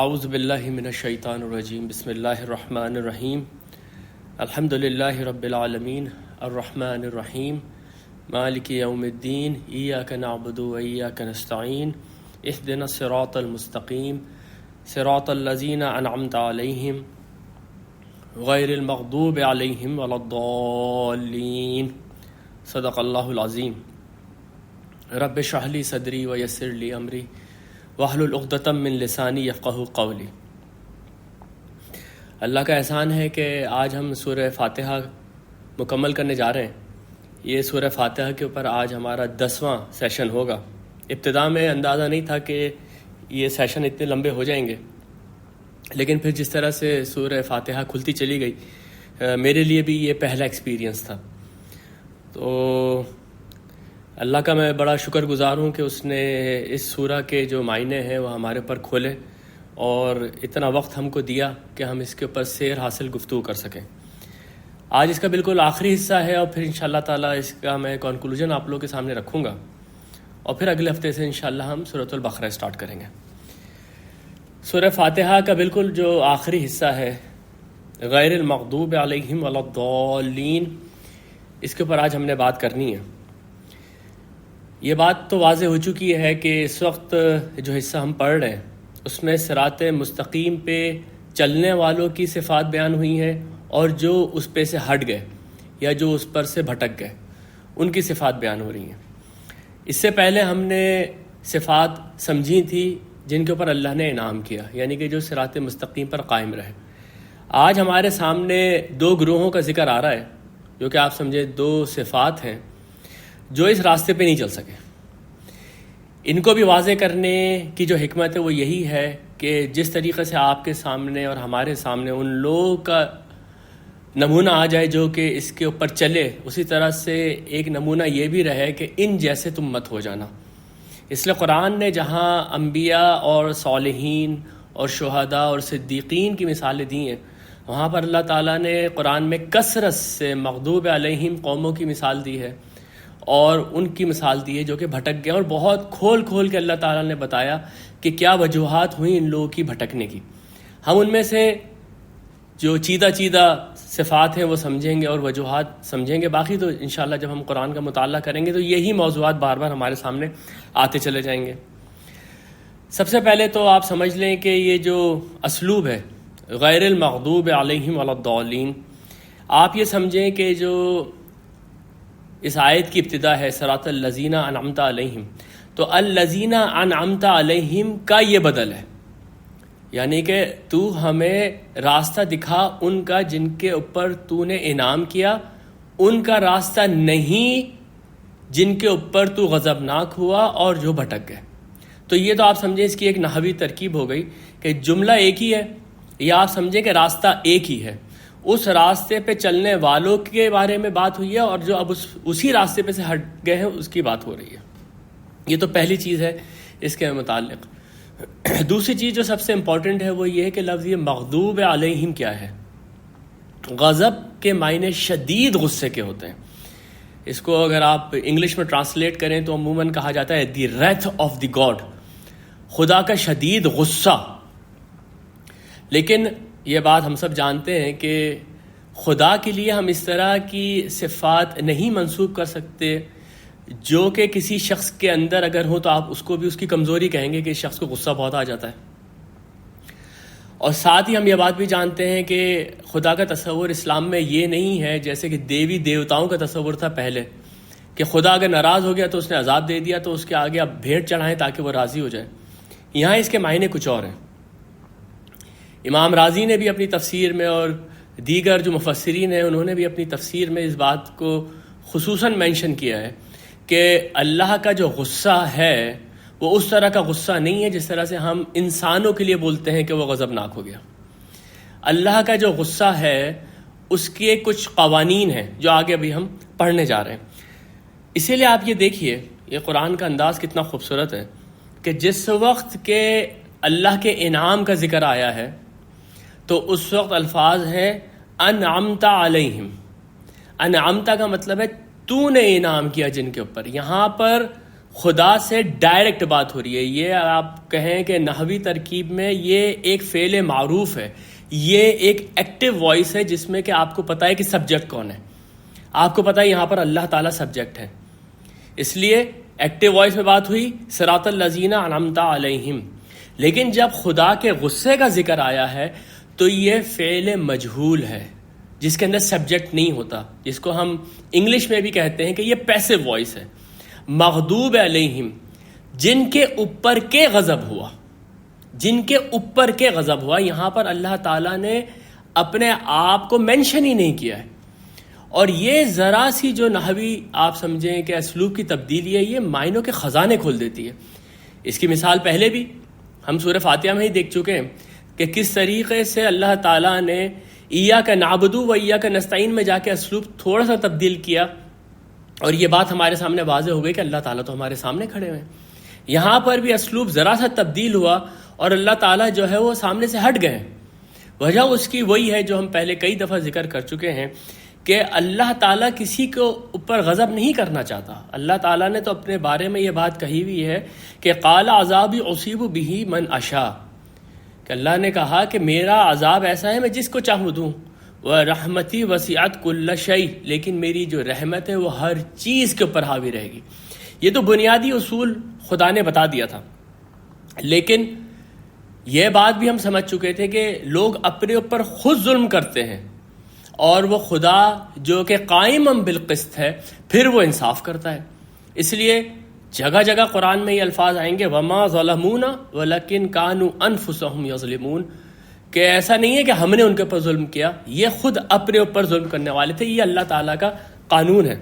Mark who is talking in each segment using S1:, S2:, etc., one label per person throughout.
S1: اعوذ باللہ من الشیطان الرجیم بسم اللہ الرحمن الرحیم الحمد للہ رب العالمین الرحمن الرحیم مالک یوم الدین ایاک نعبد و ایاک نستعین اہدنا الصراط المستقیم صراط الذین انعمت علیہم غیر المغضوب علیہم ولا الضالین صدق اللہ العظیم رب اشرح لی صدری ویسر لی امری واحلل عقدۃ من لسانی یفقہوا قولی۔ اللہ کا احسان ہے کہ آج ہم سورہ فاتحہ مکمل کرنے جا رہے ہیں۔ یہ سورہ فاتحہ کے اوپر آج ہمارا 10واں سیشن ہوگا۔ ابتدا میں اندازہ نہیں تھا کہ یہ سیشن اتنے لمبے ہو جائیں گے، لیکن پھر جس طرح سے سورہ فاتحہ کھلتی چلی گئی میرے لیے بھی یہ پہلا ایکسپیرینس تھا۔ تو اللہ کا میں بڑا شکر گزار ہوں کہ اس نے اس سورہ کے جو معنی ہیں وہ ہمارے پر کھولے اور اتنا وقت ہم کو دیا کہ ہم اس کے اوپر سیر حاصل گفتگو کر سکیں۔ آج اس کا بالکل آخری حصہ ہے اور پھر انشاءاللہ تعالیٰ اس کا میں کنکلوژن آپ لوگوں کے سامنے رکھوں گا، اور پھر اگلے ہفتے سے انشاءاللہ ہم سورۃ البقرہ سٹارٹ کریں گے۔ سورہ فاتحہ کا بالکل جو آخری حصہ ہے، غیر المغضوب علیہم ولا الضالین، اس کے اوپر آج ہم نے بات کرنی ہے۔ یہ بات تو واضح ہو چکی ہے کہ اس وقت جو حصہ ہم پڑھ رہے ہیں اس میں صراط مستقیم پہ چلنے والوں کی صفات بیان ہوئی ہیں، اور جو اس پہ سے ہٹ گئے یا جو اس پر سے بھٹک گئے ان کی صفات بیان ہو رہی ہیں۔ اس سے پہلے ہم نے صفات سمجھی تھی جن کے اوپر اللہ نے انعام کیا، یعنی کہ جو صراط مستقیم پر قائم رہے۔ آج ہمارے سامنے دو گروہوں کا ذکر آ رہا ہے، جو کہ آپ سمجھے دو صفات ہیں جو اس راستے پہ نہیں چل سکے۔ ان کو بھی واضح کرنے کی جو حکمت ہے وہ یہی ہے کہ جس طریقے سے آپ کے سامنے اور ہمارے سامنے ان لوگوں کا نمونہ آ جائے جو کہ اس کے اوپر چلے، اسی طرح سے ایک نمونہ یہ بھی رہے کہ ان جیسے تم مت ہو جانا۔ اس لیے قرآن نے جہاں انبیاء اور صالحین اور شہداء اور صدیقین کی مثالیں دی ہیں، وہاں پر اللہ تعالیٰ نے قرآن میں کثرت سے مغضوب علیہم قوموں کی مثال دی ہے اور ان کی مثال دی ہے جو کہ بھٹک گئے، اور بہت کھول کھول کے اللہ تعالیٰ نے بتایا کہ کیا وجوہات ہوئیں ان لوگوں کی بھٹکنے کی۔ ہم ان میں سے جو چیدہ صفات ہیں وہ سمجھیں گے اور وجوہات سمجھیں گے، باقی تو انشاءاللہ جب ہم قرآن کا مطالعہ کریں گے تو یہی موضوعات بار بار ہمارے سامنے آتے چلے جائیں گے۔ سب سے پہلے تو آپ سمجھ لیں کہ یہ جو اسلوب ہے غیر المغضوب علیہم ولا الضالین، آپ یہ سمجھیں کہ جو اس آیت کی ابتدا ہے صراط الذین انعمت علیہم، تو الذین انعمت علیہم کا یہ بدل ہے، یعنی کہ تو ہمیں راستہ دکھا ان کا جن کے اوپر تو نے انعام کیا، ان کا راستہ نہیں جن کے اوپر تو غضبناک ہوا اور جو بھٹک گئے۔ تو یہ تو آپ سمجھیں اس کی ایک نحوی ترکیب ہو گئی کہ جملہ ایک ہی ہے، یا آپ سمجھیں کہ راستہ ایک ہی ہے، اس راستے پہ چلنے والوں کے بارے میں بات ہوئی ہے، اور جو اب اسی راستے پہ سے ہٹ گئے ہیں اس کی بات ہو رہی ہے۔ یہ تو پہلی چیز ہے اس کے متعلق۔ دوسری چیز جو سب سے امپورٹنٹ ہے وہ یہ ہے کہ لفظ یہ مغضوب علیہم کیا ہے۔ غضب کے معنی شدید غصے کے ہوتے ہیں۔ اس کو اگر آپ انگلش میں ٹرانسلیٹ کریں تو عموماً کہا جاتا ہے دی ریتھ آف دی گاڈ، خدا کا شدید غصہ۔ لیکن یہ بات ہم سب جانتے ہیں کہ خدا کے لیے ہم اس طرح کی صفات نہیں منسوب کر سکتے جو کہ کسی شخص کے اندر اگر ہو تو آپ اس کو بھی اس کی کمزوری کہیں گے کہ اس شخص کو غصہ بہت آ جاتا ہے۔ اور ساتھ ہی ہم یہ بات بھی جانتے ہیں کہ خدا کا تصور اسلام میں یہ نہیں ہے جیسے کہ دیوی دیوتاؤں کا تصور تھا پہلے، کہ خدا اگر ناراض ہو گیا تو اس نے عذاب دے دیا تو اس کے آگے آپ بھیٹ چڑھائیں تاکہ وہ راضی ہو جائے۔ یہاں اس کے معنی کچھ اور ہیں۔ امام رازی نے بھی اپنی تفسیر میں اور دیگر جو مفسرین ہیں انہوں نے بھی اپنی تفسیر میں اس بات کو خصوصاً مینشن کیا ہے کہ اللہ کا جو غصہ ہے وہ اس طرح کا غصہ نہیں ہے جس طرح سے ہم انسانوں کے لیے بولتے ہیں کہ وہ غضبناک ہو گیا۔ اللہ کا جو غصہ ہے اس کے کچھ قوانین ہیں جو آگے ابھی ہم پڑھنے جا رہے ہیں۔ اسی لیے آپ یہ دیکھیے یہ قرآن کا انداز کتنا خوبصورت ہے کہ جس وقت کے اللہ کے انعام کا ذکر آیا ہے تو اس وقت الفاظ ہیں انعمت علیہم۔ انعمت کا مطلب ہے تو نے انعام کیا جن کے اوپر۔ یہاں پر خدا سے ڈائریکٹ بات ہو رہی ہے. یہ آپ کہیں کہ نحوی ترکیب میں یہ ایک فعل معروف ہے, یہ ایک ایکٹیو وائس ہے جس میں کہ آپ کو پتہ ہے کہ سبجیکٹ کون ہے. آپ کو پتہ ہے یہاں پر اللہ تعالیٰ سبجیکٹ ہے, اس لیے ایکٹیو وائس میں بات ہوئی صراط الذین انعمت علیہم. لیکن جب خدا کے غصے کا ذکر آیا ہے تو یہ فعل مجہول ہے جس کے اندر سبجیکٹ نہیں ہوتا, جس کو ہم انگلش میں بھی کہتے ہیں کہ یہ پیسو وائس ہے. مغضوب علیہم, جن کے اوپر کے غضب ہوا, جن کے اوپر کے غضب ہوا. یہاں پر اللہ تعالیٰ نے اپنے آپ کو مینشن ہی نہیں کیا ہے. اور یہ ذرا سی جو نحوی آپ سمجھیں کہ اسلوب کی تبدیلی ہے, یہ معنوں کے خزانے کھول دیتی ہے. اس کی مثال پہلے بھی ہم سورہ فاتحہ میں ہی دیکھ چکے ہیں کہ کس طریقے سے اللہ تعالیٰ نے ایاک نعبد و ایاک نستعین میں جا کے اسلوب تھوڑا سا تبدیل کیا, اور یہ بات ہمارے سامنے واضح ہو گئی کہ اللہ تعالیٰ تو ہمارے سامنے کھڑے ہوئے ہیں. یہاں پر بھی اسلوب ذرا سا تبدیل ہوا اور اللہ تعالیٰ جو ہے وہ سامنے سے ہٹ گئے. وجہ اس کی وہی ہے جو ہم پہلے کئی دفعہ ذکر کر چکے ہیں کہ اللہ تعالیٰ کسی کو اوپر غضب نہیں کرنا چاہتا. اللہ تعالیٰ نے تو اپنے بارے میں یہ بات کہی ہوئی ہے کہ قال عذابی اصیب بہ من اشاء, کہ اللہ نے کہا کہ میرا عذاب ایسا ہے میں جس کو چاہوں دوں. وَرَحْمَتِي وَسِعَتْ كُلَّ شَيْءٍ, لیکن میری جو رحمت ہے وہ ہر چیز کے اوپر حاوی رہے گی. یہ تو بنیادی اصول خدا نے بتا دیا تھا. لیکن یہ بات بھی ہم سمجھ چکے تھے کہ لوگ اپنے اوپر خود ظلم کرتے ہیں اور وہ خدا جو کہ قائم بالقسط ہے پھر وہ انصاف کرتا ہے. اس لیے جگہ جگہ قرآن میں یہ الفاظ آئیں گے وَمَا ظَلَمُونَ وَلَكِنْ كَانُوا أَنفُسَهُمْ يَظْلِمُونَ, کہ ایسا نہیں ہے کہ ہم نے ان کے اوپر ظلم کیا, یہ خود اپنے اوپر ظلم کرنے والے تھے. یہ اللہ تعالیٰ کا قانون ہے.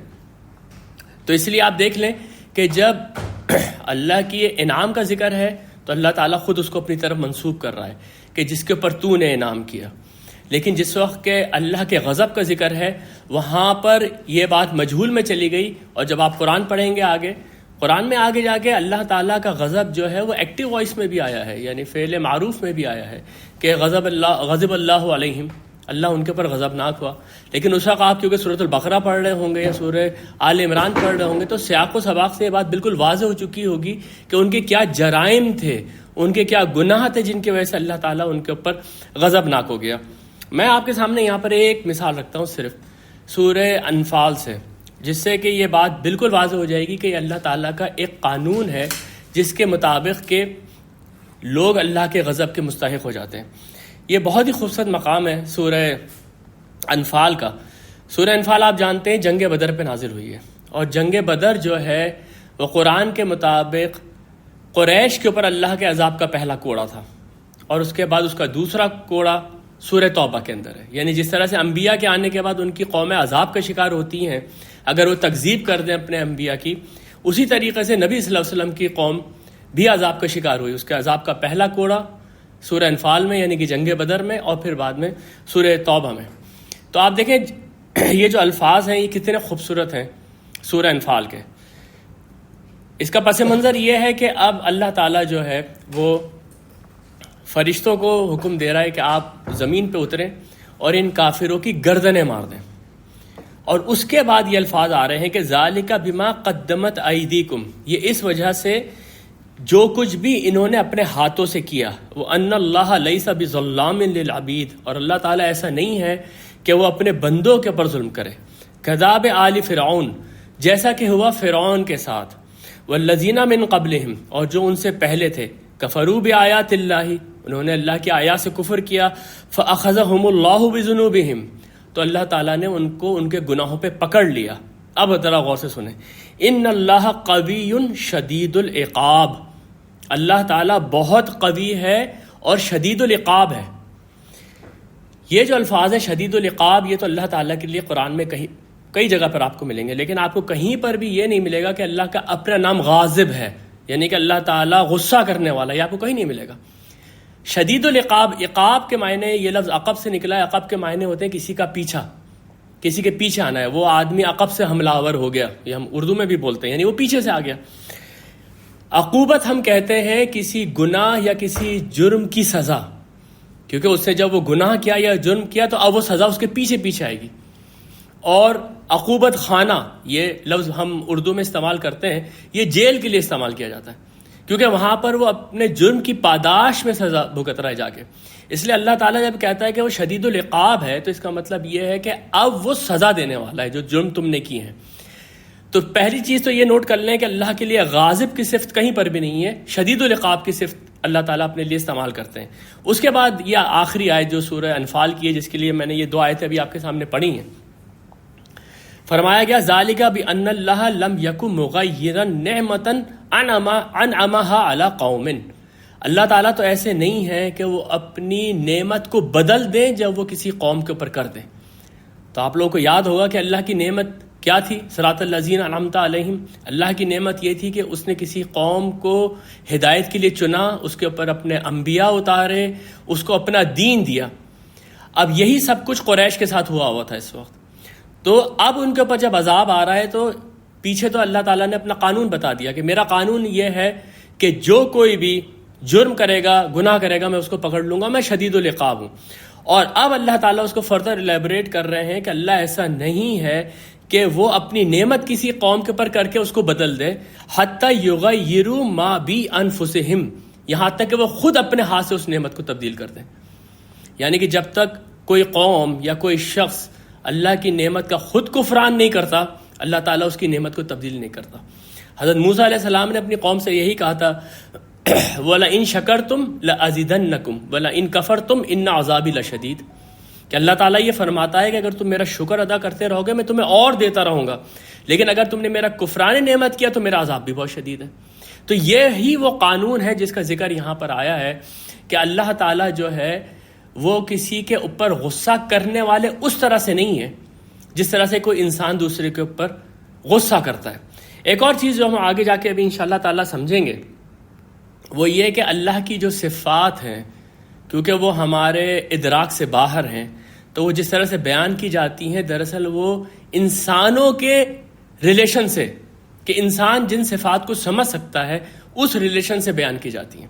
S1: تو اس لیے آپ دیکھ لیں کہ جب اللہ کی انعام کا ذکر ہے تو اللہ تعالیٰ خود اس کو اپنی طرف منسوب کر رہا ہے کہ جس کے اوپر تو نے انعام کیا. لیکن جس وقت کہ اللہ کے غضب کا ذکر ہے وہاں پر یہ بات مجہول میں چلی گئی. اور جب آپ قرآن پڑھیں گے آگے, قرآن میں آگے جا کے اللہ تعالیٰ کا غضب جو ہے وہ ایکٹیو وائس میں بھی آیا ہے, یعنی فعل معروف میں بھی آیا ہے کہ غضب اللہ علیہم, اللہ ان کے اوپر غضبناک ہوا. لیکن اس وقت آپ کیونکہ سورۃ البقرہ پڑھ رہے ہوں گے یا سورہ آل عمران پڑھ رہے ہوں گے تو سیاق و سباق سے یہ بات بالکل واضح ہو چکی ہوگی کہ ان کے کیا جرائم تھے, ان کے کیا گناہ تھے جن کی وجہ سے اللہ تعالیٰ ان کے اوپر غضبناک ہو گیا. میں آپ کے سامنے یہاں پر ایک مثال رکھتا ہوں صرف سورہ انفال سے, جس سے کہ یہ بات بالکل واضح ہو جائے گی کہ یہ اللہ تعالیٰ کا ایک قانون ہے جس کے مطابق کہ لوگ اللہ کے غضب کے مستحق ہو جاتے ہیں. یہ بہت ہی خوبصورت مقام ہے سورہ انفال کا. سورہ انفال آپ جانتے ہیں جنگ بدر پہ نازل ہوئی ہے, اور جنگ بدر جو ہے وہ قرآن کے مطابق قریش کے اوپر اللہ کے عذاب کا پہلا کوڑا تھا, اور اس کے بعد اس کا دوسرا کوڑا سورہ توبہ کے اندر ہے. یعنی جس طرح سے انبیاء کے آنے کے بعد ان کی قومیں عذاب کا شکار ہوتی ہیں اگر وہ تکذیب کر دیں اپنے انبیاء کی, اسی طریقے سے نبی صلی اللہ علیہ وسلم کی قوم بھی عذاب کا شکار ہوئی. اس کے عذاب کا پہلا کوڑا سورہ انفال میں یعنی کہ جنگ بدر میں, اور پھر بعد میں سورہ توبہ میں. تو آپ دیکھیں یہ جو الفاظ ہیں یہ کتنے خوبصورت ہیں سورہ انفال کے. اس کا پس منظر یہ ہے کہ اب اللہ تعالیٰ جو ہے وہ فرشتوں کو حکم دے رہا ہے کہ آپ زمین پہ اتریں اور ان کافروں کی گردنیں مار دیں. اور اس کے بعد یہ الفاظ آ رہے ہیں کہ ذالک بما قدمت ایدیکم, یہ اس وجہ سے جو کچھ بھی انہوں نے اپنے ہاتھوں سے کیا, وہ ان اللہ لیس بظلام للعبید, اور اللہ تعالیٰ ایسا نہیں ہے کہ وہ اپنے بندوں کے اوپر ظلم کرے. کذاب آل فرعون, جیسا کہ ہوا فرعون کے ساتھ, والذین من قبلہم, اور جو ان سے پہلے تھے, کفروا بآیات اللہ, انہوں نے اللہ کی آیات سے کفر کیا, فاخذہم اللہ بذنوبہم, تو اللہ تعالیٰ نے ان کو ان کے گناہوں پہ پکڑ لیا. اب ذرا غور سے سنیں, ان اللہ قوی شدید العقاب, اللہ تعالیٰ بہت قوی ہے اور شدید العقاب ہے. یہ جو الفاظ ہیں شدید العقاب, یہ تو اللہ تعالیٰ کے لیے قرآن میں کئی جگہ پر آپ کو ملیں گے, لیکن آپ کو کہیں پر بھی یہ نہیں ملے گا کہ اللہ کا اپنا نام غاضب ہے, یعنی کہ اللہ تعالیٰ غصہ کرنے والا, یہ آپ کو کہیں نہیں ملے گا. شدید العقاب, عقاب کے معنی, یہ لفظ عقب سے نکلا ہے, عقب کے معنی ہوتے ہیں کسی کا پیچھا, کسی کے پیچھے آنا ہے. وہ آدمی عقب سے حملہ آور ہو گیا, یہ ہم اردو میں بھی بولتے ہیں, یعنی وہ پیچھے سے آ گیا. عقوبت ہم کہتے ہیں کسی گناہ یا کسی جرم کی سزا, کیونکہ اس سے جب وہ گناہ کیا یا جرم کیا تو اب وہ سزا اس کے پیچھے پیچھے آئے گی. اور عقوبت خانہ، یہ لفظ ہم اردو میں استعمال کرتے ہیں، یہ جیل کے لیے استعمال کیا جاتا ہے، کیونکہ وہاں پر وہ اپنے جرم کی پاداش میں سزا بھگت رہا ہے جا کے. اس لیے اللہ تعالیٰ جب کہتا ہے کہ وہ شدید العقاب ہے، تو اس کا مطلب یہ ہے کہ اب وہ سزا دینے والا ہے جو جرم تم نے کی ہیں. تو پہلی چیز تو یہ نوٹ کر لیں کہ اللہ کے لیے غاضب کی صفت کہیں پر بھی نہیں ہے، شدید العقاب کی صفت اللہ تعالیٰ اپنے لیے استعمال کرتے ہیں. اس کے بعد یہ آخری آیت جو سورہ انفال کی ہے، جس کے لیے میں نے یہ 2 آیتیں ابھی آپ کے سامنے پڑھی ہیں، فرمایا گیا ذالک بان اللہ لم یک مغیرا نعمۃ انعمها علی قوم. اللہ تعالیٰ تو ایسے نہیں ہے کہ وہ اپنی نعمت کو بدل دیں جب وہ کسی قوم کے اوپر کر دیں. تو آپ لوگوں کو یاد ہوگا کہ اللہ کی نعمت کیا تھی؟ صراط الذین انعمت علیہم. اللہ کی نعمت یہ تھی کہ اس نے کسی قوم کو ہدایت کے لیے چنا، اس کے اوپر اپنے انبیاء اتارے، اس کو اپنا دین دیا. اب یہی سب کچھ قریش کے ساتھ ہوا تھا اس وقت. تو اب ان کے اوپر جب عذاب آ رہا ہے تو پیچھے تو اللہ تعالیٰ نے اپنا قانون بتا دیا کہ میرا قانون یہ ہے کہ جو کوئی بھی جرم کرے گا، گناہ کرے گا، میں اس کو پکڑ لوں گا، میں شدید العقاب ہوں. اور اب اللہ تعالیٰ اس کو فردر الیبوریٹ کر رہے ہیں کہ اللہ ایسا نہیں ہے کہ وہ اپنی نعمت کسی قوم کے اوپر کر کے اس کو بدل دے، حتی یغیروا ما بانفسہم، یہاں تک کہ وہ خود اپنے ہاتھ سے اس نعمت کو تبدیل کر دیں. یعنی کہ جب تک کوئی قوم یا کوئی شخص اللہ کی نعمت کا خود کفران نہیں کرتا، اللہ تعالیٰ اس کی نعمت کو تبدیل نہیں کرتا. حضرت موسیٰ علیہ السلام نے اپنی قوم سے یہی کہا تھا وَلَئِن شَكَرْتُمْ لَأَزِيدَنَّكُمْ وَلَئِن كَفَرْتُمْ إِنَّ عَذَابِي لَشَدِيدٌ. کہ اللہ تعالیٰ یہ فرماتا ہے کہ اگر تم میرا شکر ادا کرتے رہو گے میں تمہیں اور دیتا رہوں گا، لیکن اگر تم نے میرا کفران نعمت کیا تو میرا عذاب بھی بہت شدید ہے. تو یہی وہ قانون ہے جس کا ذکر یہاں پر آیا ہے کہ اللہ تعالیٰ جو ہے وہ کسی کے اوپر غصہ کرنے والے اس طرح سے نہیں ہے جس طرح سے کوئی انسان دوسرے کے اوپر غصہ کرتا ہے. ایک اور چیز جو ہم آگے جا کے ابھی انشاءاللہ تعالیٰ سمجھیں گے وہ یہ کہ اللہ کی جو صفات ہیں، کیونکہ وہ ہمارے ادراک سے باہر ہیں، تو وہ جس طرح سے بیان کی جاتی ہیں دراصل وہ انسانوں کے ریلیشن سے، کہ انسان جن صفات کو سمجھ سکتا ہے اس ریلیشن سے بیان کی جاتی ہیں.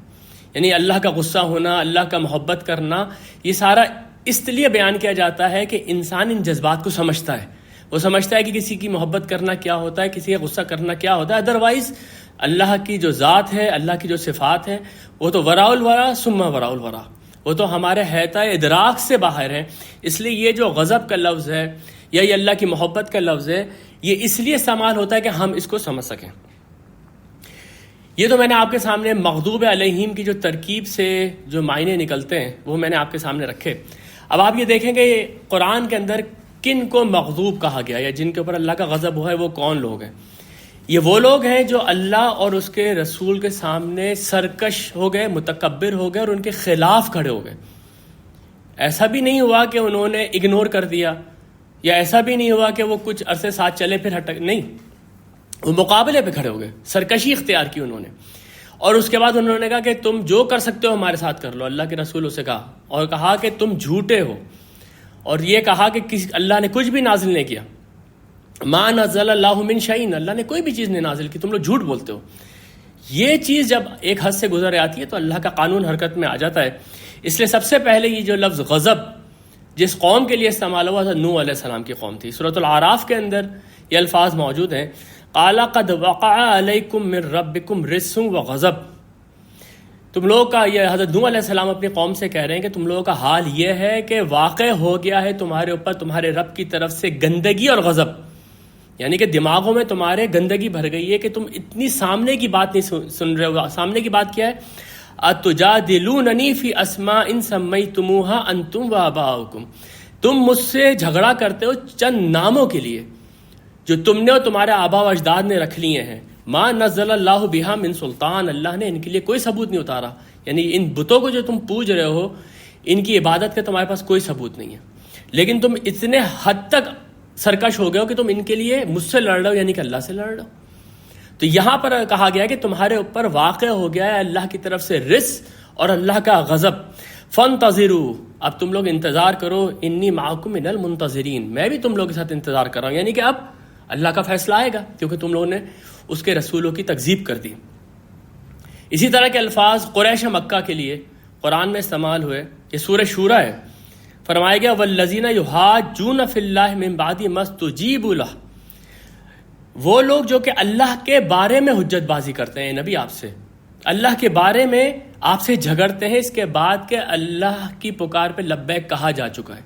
S1: یعنی اللہ کا غصہ ہونا، اللہ کا محبت کرنا، یہ سارا اس لیے بیان کیا جاتا ہے کہ انسان ان جذبات کو سمجھتا ہے. وہ سمجھتا ہے کہ کسی کی محبت کرنا کیا ہوتا ہے، کسی کا غصہ کرنا کیا ہوتا ہے. ادروائز اللہ کی جو ذات ہے، اللہ کی جو صفات ہیں، وہ تو وراء الورا ثم وراء الورا، وہ تو ہمارے حیطۂ ادراک سے باہر ہیں. اس لیے یہ جو غضب کا لفظ ہے یا یہ اللہ کی محبت کا لفظ ہے، یہ اس لیے استعمال ہوتا ہے کہ ہم اس کو سمجھ سکیں. یہ تو میں نے آپ کے سامنے مغضوب علیہم کی جو ترکیب سے جو معنی نکلتے ہیں وہ میں نے آپ کے سامنے رکھے. اب آپ یہ دیکھیں کہ قرآن کے اندر کن کو مغضوب کہا گیا یا جن کے اوپر اللہ کا غضب ہوا ہے وہ کون لوگ ہیں. یہ وہ لوگ ہیں جو اللہ اور اس کے رسول کے سامنے سرکش ہو گئے، متکبر ہو گئے اور ان کے خلاف کھڑے ہو گئے. ایسا بھی نہیں ہوا کہ انہوں نے اگنور کر دیا، یا ایسا بھی نہیں ہوا کہ وہ کچھ عرصے ساتھ چلے پھر ہٹک، نہیں، وہ مقابلے پہ کھڑے ہو گئے، سرکشی اختیار کی انہوں نے. اور اس کے بعد انہوں نے کہا کہ تم جو کر سکتے ہو ہمارے ساتھ کر لو. اللہ کے رسول سے کہا اور کہا کہ تم جھوٹے ہو، اور یہ کہا کہ اللہ نے کچھ بھی نازل نہیں کیا. ما نزل اللہ من شیء، اللہ نے کوئی بھی چیز نہیں نازل کی، تم لوگ جھوٹ بولتے ہو. یہ چیز جب ایک حد سے گزر آتی ہے تو اللہ کا قانون حرکت میں آ جاتا ہے. اس لیے سب سے پہلے یہ جو لفظ غضب جس قوم کے لیے استعمال ہوا تھا، نوح علیہ السلام کی قوم تھی. سورۃ الاعراف کے اندر یہ الفاظ موجود ہیں، قال قد وقع علیکم من ربکم رجس وغضب. تم لوگوں کا، یہ حضرت نوح علیہ السلام اپنی قوم سے کہہ رہے ہیں کہ تم لوگوں کا حال یہ ہے کہ واقع ہو گیا ہے تمہارے اوپر تمہارے رب کی طرف سے گندگی اور غضب. یعنی کہ دماغوں میں تمہارے گندگی بھر گئی ہے کہ تم اتنی سامنے کی بات نہیں سن رہے ہو. سامنے کی بات کیا ہے؟ اتجادلوننی فی اسماء سمیتموها انتم وآباؤکم، تم مجھ سے جھگڑا کرتے ہو چند ناموں کے لیے جو تم نے اور تمہارے آبا و اجداد نے رکھ لیے ہیں. ما نزل اللہ بہا من سلطان، اللہ نے ان کے لیے کوئی ثبوت نہیں اتارا. یعنی ان بتوں کو جو تم پوج رہے ہو ان کی عبادت کا تمہارے پاس کوئی ثبوت نہیں ہے، لیکن تم اتنے حد تک سرکش ہو گئے ہو کہ تم ان کے لیے مجھ سے لڑ رہے ہو، یعنی کہ اللہ سے لڑ رہے ہو. تو یہاں پر کہا گیا کہ تمہارے اوپر واقع ہو گیا ہے اللہ کی طرف سے رس اور اللہ کا غضب. فانتظروا، اب تم لوگ انتظار کرو، انی معکم من المنتظرین، میں بھی تم لوگوں کے ساتھ انتظار کر رہا ہوں. یعنی کہ اب اللہ کا فیصلہ آئے گا کیونکہ تم لوگوں نے اس کے رسولوں کی تکذیب کر دی. اسی طرح کے الفاظ قریش مکہ کے لیے قرآن میں استعمال ہوئے. یہ سورہ شورہ ہے. فرمایا گیا والذین یحاجون فی اللہ من بعد ما استجیبوا لہ، وہ لوگ جو کہ اللہ کے بارے میں حجت بازی کرتے ہیں نبی آپ سے، اللہ کے بارے میں آپ سے جھگڑتے ہیں اس کے بعد کہ اللہ کی پکار پہ لبیک کہا جا چکا ہے۔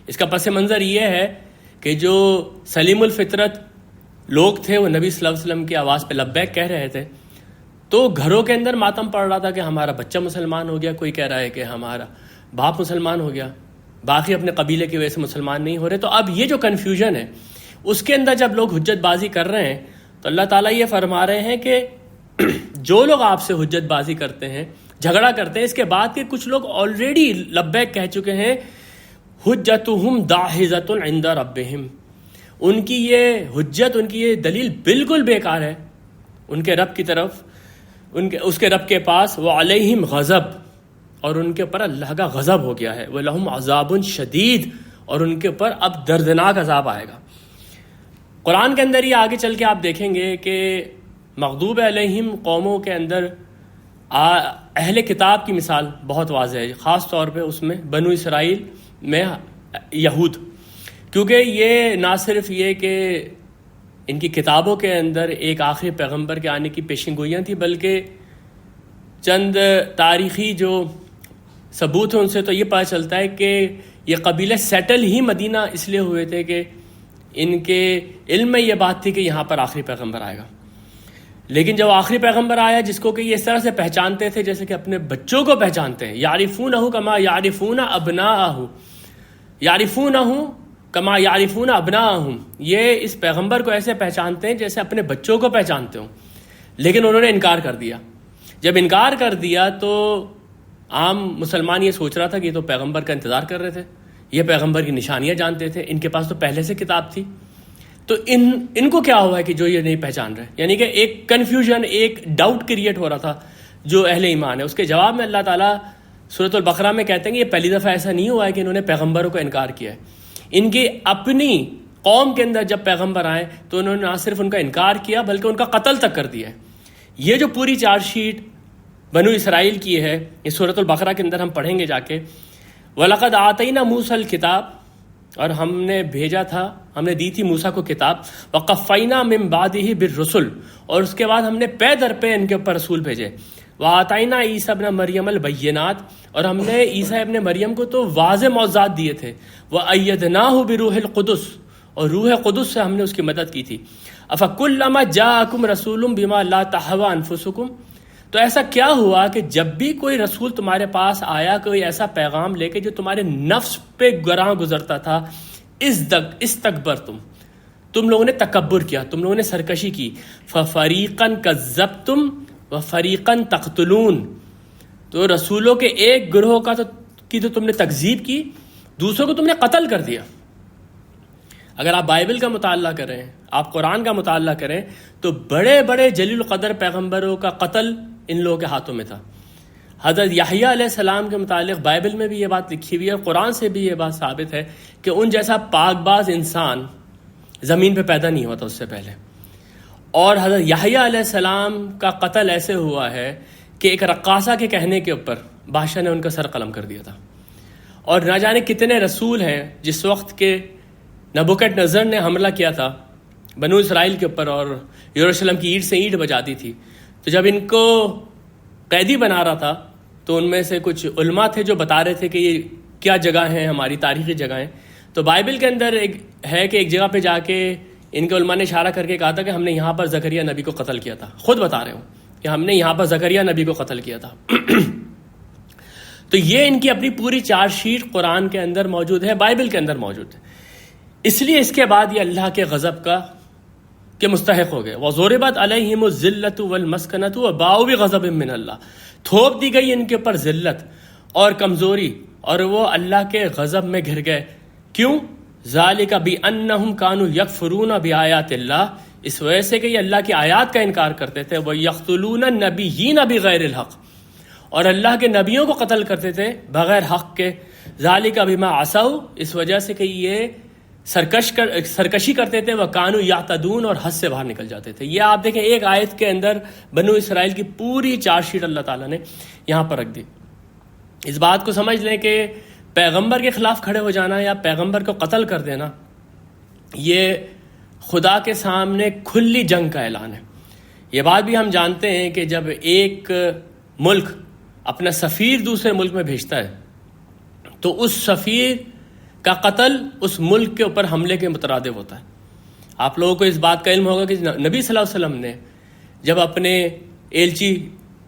S1: اس کا پس منظر یہ ہے کہ جو سلیم الفطرت لوگ تھے وہ نبی صلی اللہ علیہ وسلم کی آواز پہ لبیک کہہ رہے تھے، تو گھروں کے اندر ماتم پڑ رہا تھا کہ ہمارا بچہ مسلمان ہو گیا، کوئی کہہ رہا ہے کہ ہمارا باپ مسلمان ہو گیا، باقی اپنے قبیلے کی وجہ سے مسلمان نہیں ہو رہے۔ تو اب یہ جو کنفیوژن ہے اس کے اندر جب لوگ حجت بازی کر رہے ہیں تو اللہ تعالیٰ یہ فرما رہے ہیں کہ جو لوگ آپ سے حجت بازی کرتے ہیں، جھگڑا کرتے ہیں، اس کے بعد کہ کچھ لوگ آلریڈی لبیک کہہ چکے ہیں، حجتہم داحضۃ عند ربہم، ان کی یہ حجت، ان کی یہ دلیل بالکل بیکار ہے ان کے رب کی طرف، اس کے رب کے پاس، وعلیہم غضب، اور ان کے اوپر اللہ کا غضب ہو گیا ہے، وَلَهُمْ عَذَابٌ شدید، اور ان کے اوپر اب دردناک عذاب آئے گا۔ قرآن کے اندر یہ آگے چل کے آپ دیکھیں گے کہ مغضوب علیہم قوموں کے اندر اہل کتاب کی مثال بہت واضح ہے، خاص طور پہ اس میں بنو اسرائیل میں یہود، کیونکہ یہ نہ صرف یہ کہ ان کی کتابوں کے اندر ایک آخری پیغمبر کے آنے کی پیشن گوئیاں تھیں، بلکہ چند تاریخی جو ثبوت ہیں ان سے تو یہ پتہ چلتا ہے کہ یہ قبیلے سیٹل ہی مدینہ اس لیے ہوئے تھے کہ ان کے علم میں یہ بات تھی کہ یہاں پر آخری پیغمبر آئے گا۔ لیکن جب آخری پیغمبر آیا جس کو کہ یہ اس طرح سے پہچانتے تھے جیسے کہ اپنے بچوں کو پہچانتے ہیں، یعرفونہ کما یعرفون ابناءہ، یعرفونہ کما یعرفون ابناءہم، یہ اس پیغمبر کو ایسے پہچانتے ہیں جیسے اپنے بچوں کو پہچانتے ہوں، لیکن انہوں نے انکار کر دیا۔ جب انکار کر دیا تو عام مسلمان یہ سوچ رہا تھا کہ یہ تو پیغمبر کا انتظار کر رہے تھے، یہ پیغمبر کی نشانیاں جانتے تھے، ان کے پاس تو پہلے سے کتاب تھی، تو ان کو کیا ہوا ہے کہ جو یہ نہیں پہچان رہے؟ یعنی کہ ایک کنفیوژن، ایک ڈاؤٹ کریٹ ہو رہا تھا جو اہل ایمان ہے۔ اس کے جواب میں اللہ تعالیٰ سورۃ البقرہ میں کہتے ہیں کہ یہ پہلی دفعہ ایسا نہیں ہوا ہے کہ انہوں نے پیغمبروں کو انکار کیا ہے، ان کی اپنی قوم کے اندر جب پیغمبر آئے تو انہوں نے نہ صرف ان کا انکار کیا بلکہ ان کا قتل تک کر دیا ہے۔ یہ جو پوری چارج شیٹ بنو اسرائیل کی ہے، اس سورۃ البقرہ کے اندر ہم پڑھیں گے جا کے، وَلَقَدْ آتَيْنَا مُوسَى الْكِتَابَ، اور ہم نے بھیجا تھا، ہم نے دی تھی موسیٰ کو کتاب، وَقَفَّيْنَا مِن بَعْدِهِ بِالرُّسُلِ، اور اس کے بعد ہم نے پے در پے ان کے اوپر رسول بھیجے، وَآتَيْنَا عِيسَى ابْنَ مَرْيَمَ الْبَيِّنَاتِ، اور ہم نے عیسیٰ ابن مریم کو تو واضح معجزات دیے تھے، وَأَيَّدْنَاهُ بِرُوحِ الْقُدُسِ، اور روح قدس سے ہم نے اس کی مدد کی تھی، أَفَكُلَّمَا جَاءَكُمْ رَسُولٌ بِمَا لَا تَهْوَىٰ أَنفُسُكُمْ، تو ایسا کیا ہوا کہ جب بھی کوئی رسول تمہارے پاس آیا، کوئی ایسا پیغام لے کے جو تمہارے نفس پہ گراں گزرتا تھا، استکبرتم، تم لوگوں نے تکبر کیا، تم لوگوں نے سرکشی کی، فَفَرِيقًا كَذَّبْتُمْ وَفَرِيقًا تَقْتُلُونَ، تو رسولوں کے ایک گروہ کی تو تم نے تکذیب کی، دوسروں کو تم نے قتل کر دیا۔ اگر آپ بائبل کا مطالعہ کریں، آپ قرآن کا مطالعہ کریں تو بڑے بڑے جلیل القدر پیغمبروں کا قتل ان لوگوں کے ہاتھوں میں تھا۔ حضرت یحییٰ علیہ السلام کے متعلق بائبل میں بھی یہ بات لکھی ہوئی ہے، اور قرآن سے بھی یہ بات ثابت ہے کہ ان جیسا پاک باز انسان زمین پہ پیدا نہیں ہوا تھا اس سے پہلے، اور حضرت یحییٰ علیہ السلام کا قتل ایسے ہوا ہے کہ ایک رقاصہ کے کہنے کے اوپر بادشاہ نے ان کا سر قلم کر دیا تھا۔ اور نہ جانے کتنے رسول ہیں جس وقت کے نبوکڈ نظر نے حملہ کیا تھا بنو اسرائیل کے اوپر اور یروشلم کی اینٹ سے اینٹ بجا دی تھی، تو جب ان کو قیدی بنا رہا تھا تو ان میں سے کچھ علماء تھے جو بتا رہے تھے کہ یہ کیا جگہ ہیں، ہماری تاریخی جگہیں، تو بائبل کے اندر ایک ہے کہ ایک جگہ پہ جا کے ان کے علماء نے اشارہ کر کے کہا تھا کہ ہم نے یہاں پر زکریا نبی کو قتل کیا تھا، خود بتا رہے ہوں کہ ہم نے یہاں پر زکریا نبی کو قتل کیا تھا۔ تو یہ ان کی اپنی پوری چارج شیٹ قرآن کے اندر موجود ہے، بائبل کے اندر موجود ہے، اس لیے اس کے بعد یہ اللہ کے غضب کا کے مستحق ہو گئے۔ وَضُرِبَتْ عَلَيْهِمُ الذِّلَّةُ وَالْمَسْكَنَةُ وَبَاءُوا بِغَضَبٍ مِّنَ اللَّهِ، تھوپ دی گئی ان کے اوپر ذلت اور کمزوری، اور وہ اللہ کے غضب میں گھر گئے۔ کیوں؟ ذَلِكَ بِأَنَّهُمْ كَانُوا يَكْفُرُونَ بِآيَاتِ اللَّهِ، اس وجہ سے کہ یہ اللہ کی آیات کا انکار کرتے تھے، وَيَقْتُلُونَ النَّبِيِّينَ بِغَيْرِ الْحَقِّ، اور اللہ کے نبیوں کو قتل کرتے تھے بغیر حق کے، ذَلِكَ بِمَا عَصَوْا، اس وجہ سے کہ یہ سرکشی کرتے تھے، وَكَانُوا يَعْتَدُونَ، اور حد سے باہر نکل جاتے تھے۔ یہ آپ دیکھیں ایک آیت کے اندر بنو اسرائیل کی پوری چارج شیٹ اللہ تعالیٰ نے یہاں پر رکھ دی۔ اس بات کو سمجھ لیں کہ پیغمبر کے خلاف کھڑے ہو جانا یا پیغمبر کو قتل کر دینا یہ خدا کے سامنے کھلی جنگ کا اعلان ہے۔ یہ بات بھی ہم جانتے ہیں کہ جب ایک ملک اپنا سفیر دوسرے ملک میں بھیجتا ہے تو اس سفیر کا قتل اس ملک کے اوپر حملے کے مترادف ہوتا ہے۔ آپ لوگوں کو اس بات کا علم ہوگا کہ نبی صلی اللہ علیہ وسلم نے جب اپنے ایلچی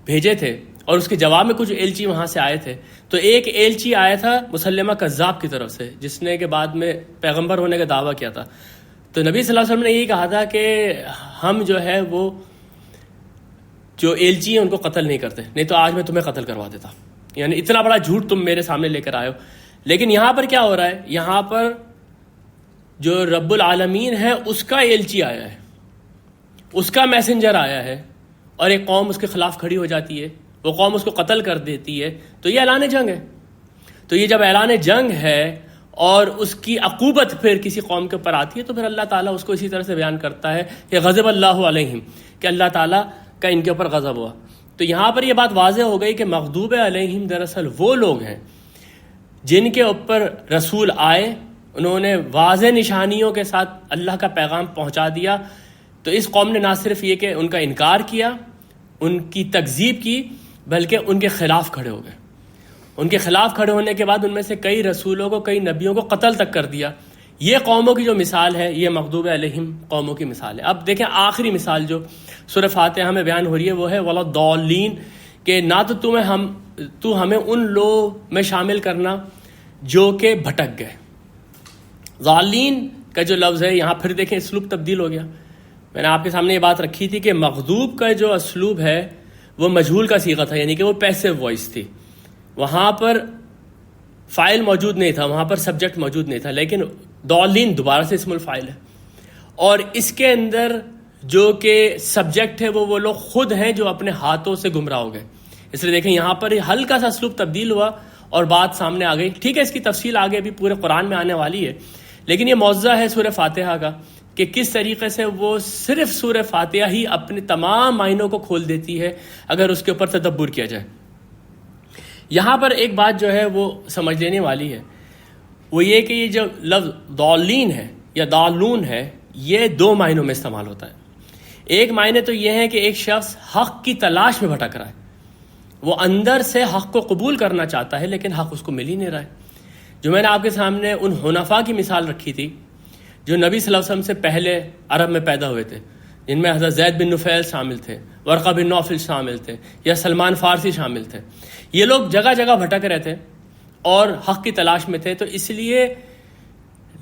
S1: بھیجے تھے اور اس کے جواب میں کچھ ایلچی وہاں سے آئے تھے، تو ایک ایلچی آیا تھا مسلمہ کذاب کی طرف سے، جس نے کہ بعد میں پیغمبر ہونے کا دعویٰ کیا تھا۔ تو نبی صلی اللہ علیہ وسلم نے یہی کہا تھا کہ ہم جو ہے وہ جو ایلچی ہیں ان کو قتل نہیں کرتے، نہیں تو آج میں تمہیں قتل کروا دیتا، یعنی اتنا بڑا جھوٹ تم میرے سامنے لے کر آئے ہو۔ لیکن یہاں پر کیا ہو رہا ہے، یہاں پر جو رب العالمین ہے اس کا ایلچی آیا ہے، اس کا میسنجر آیا ہے، اور ایک قوم اس کے خلاف کھڑی ہو جاتی ہے، وہ قوم اس کو قتل کر دیتی ہے، تو یہ اعلان جنگ ہے۔ تو یہ جب اعلان جنگ ہے اور اس کی عقوبت پھر کسی قوم کے اوپر آتی ہے تو پھر اللہ تعالیٰ اس کو اسی طرح سے بیان کرتا ہے کہ غضب اللہ علیہم، کہ اللہ تعالیٰ کا ان کے اوپر غضب ہوا۔ تو یہاں پر یہ بات واضح ہو گئی کہ مغضوب علیہم دراصل وہ لوگ ہیں جن کے اوپر رسول آئے، انہوں نے واضح نشانیوں کے ساتھ اللہ کا پیغام پہنچا دیا، تو اس قوم نے نہ صرف یہ کہ ان کا انکار کیا، ان کی تکذیب کی، بلکہ ان کے خلاف کھڑے ہو گئے۔ ان کے خلاف کھڑے ہونے کے بعد ان میں سے کئی رسولوں کو، کئی نبیوں کو قتل تک کر دیا۔ یہ قوموں کی جو مثال ہے، یہ مغضوب علیہم قوموں کی مثال ہے۔ اب دیکھیں آخری مثال جو سورہ فاتحہ میں بیان ہو رہی ہے وہ ہے ولا الضالین، کہ نہ تو تو ہمیں ان لوگ میں شامل کرنا جو کہ بھٹک گئے۔ ضالین کا جو لفظ ہے یہاں پھر دیکھیں اسلوب تبدیل ہو گیا۔ میں نے آپ کے سامنے یہ بات رکھی تھی کہ مغضوب کا جو اسلوب ہے وہ مجہول کا صیغہ تھا، یعنی کہ وہ پیسو وائس تھی، وہاں پر فاعل موجود نہیں تھا، وہاں پر سبجیکٹ موجود نہیں تھا، لیکن ضالین دوبارہ سے اسم الفاعل ہے، اور اس کے اندر جو کہ سبجیکٹ ہے وہ لوگ خود ہیں جو اپنے ہاتھوں سے گمراہ ہو گئے۔ اس لیے دیکھیں یہاں پر ہلکا سا اسلوب تبدیل ہوا اور بات سامنے آ گئی۔ ٹھیک ہے، اس کی تفصیل آگے ابھی پورے قرآن میں آنے والی ہے، لیکن یہ معجزہ ہے سورہ فاتحہ کا کہ کس طریقے سے وہ صرف سورہ فاتحہ ہی اپنے تمام معنوں کو کھول دیتی ہے اگر اس کے اوپر تدبر کیا جائے۔ یہاں پر ایک بات جو ہے وہ سمجھ لینے والی ہے، وہ یہ کہ یہ جو لفظ ضالین ہے یا ضالون ہے یہ دو معنوں میں استعمال ہوتا ہے۔ ایک معنی تو یہ ہے کہ ایک شخص حق کی تلاش میں بھٹک رہا ہے، وہ اندر سے حق کو قبول کرنا چاہتا ہے لیکن حق اس کو مل ہی نہیں رہا ہے۔ جو میں نے آپ کے سامنے ان حنفاء کی مثال رکھی تھی جو نبی صلی اللہ علیہ وسلم سے پہلے عرب میں پیدا ہوئے تھے، جن میں حضرت زید بن نفیل شامل تھے، ورقہ بن نوفل شامل تھے، یا سلمان فارسی شامل تھے، یہ لوگ جگہ جگہ بھٹک رہے تھے اور حق کی تلاش میں تھے، تو اس لیے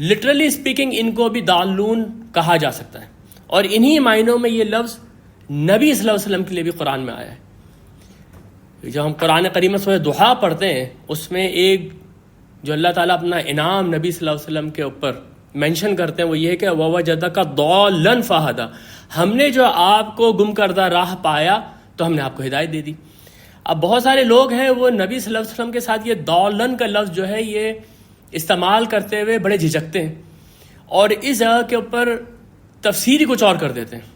S1: لٹرلی اسپیکنگ ان کو بھی ضالون کہا جا سکتا ہے، اور انہی معنوں میں یہ لفظ نبی صلی اللہ علیہ وسلم کے لیے بھی قرآن میں آیا ہے۔ جب ہم قرآن کریم میں سورہ ضحیٰ پڑھتے ہیں اس میں ایک جو اللہ تعالیٰ اپنا انعام نبی صلی اللہ علیہ وسلم کے اوپر مینشن کرتے ہیں وہ یہ ہے کہ وَوَجَدَكَ ضَالًّا فَهَدَىٰ، ہم نے جو آپ کو گم کردہ راہ پایا تو ہم نے آپ کو ہدایت دے دی۔ اب بہت سارے لوگ ہیں وہ نبی صلی اللہ علیہ وسلم کے ساتھ یہ ضالًا کا لفظ جو ہے یہ استعمال کرتے ہوئے بڑے جھجکتے ہیں اور اس جگہ کے اوپر تفسیر ہی کچھ اور کر دیتے ہیں۔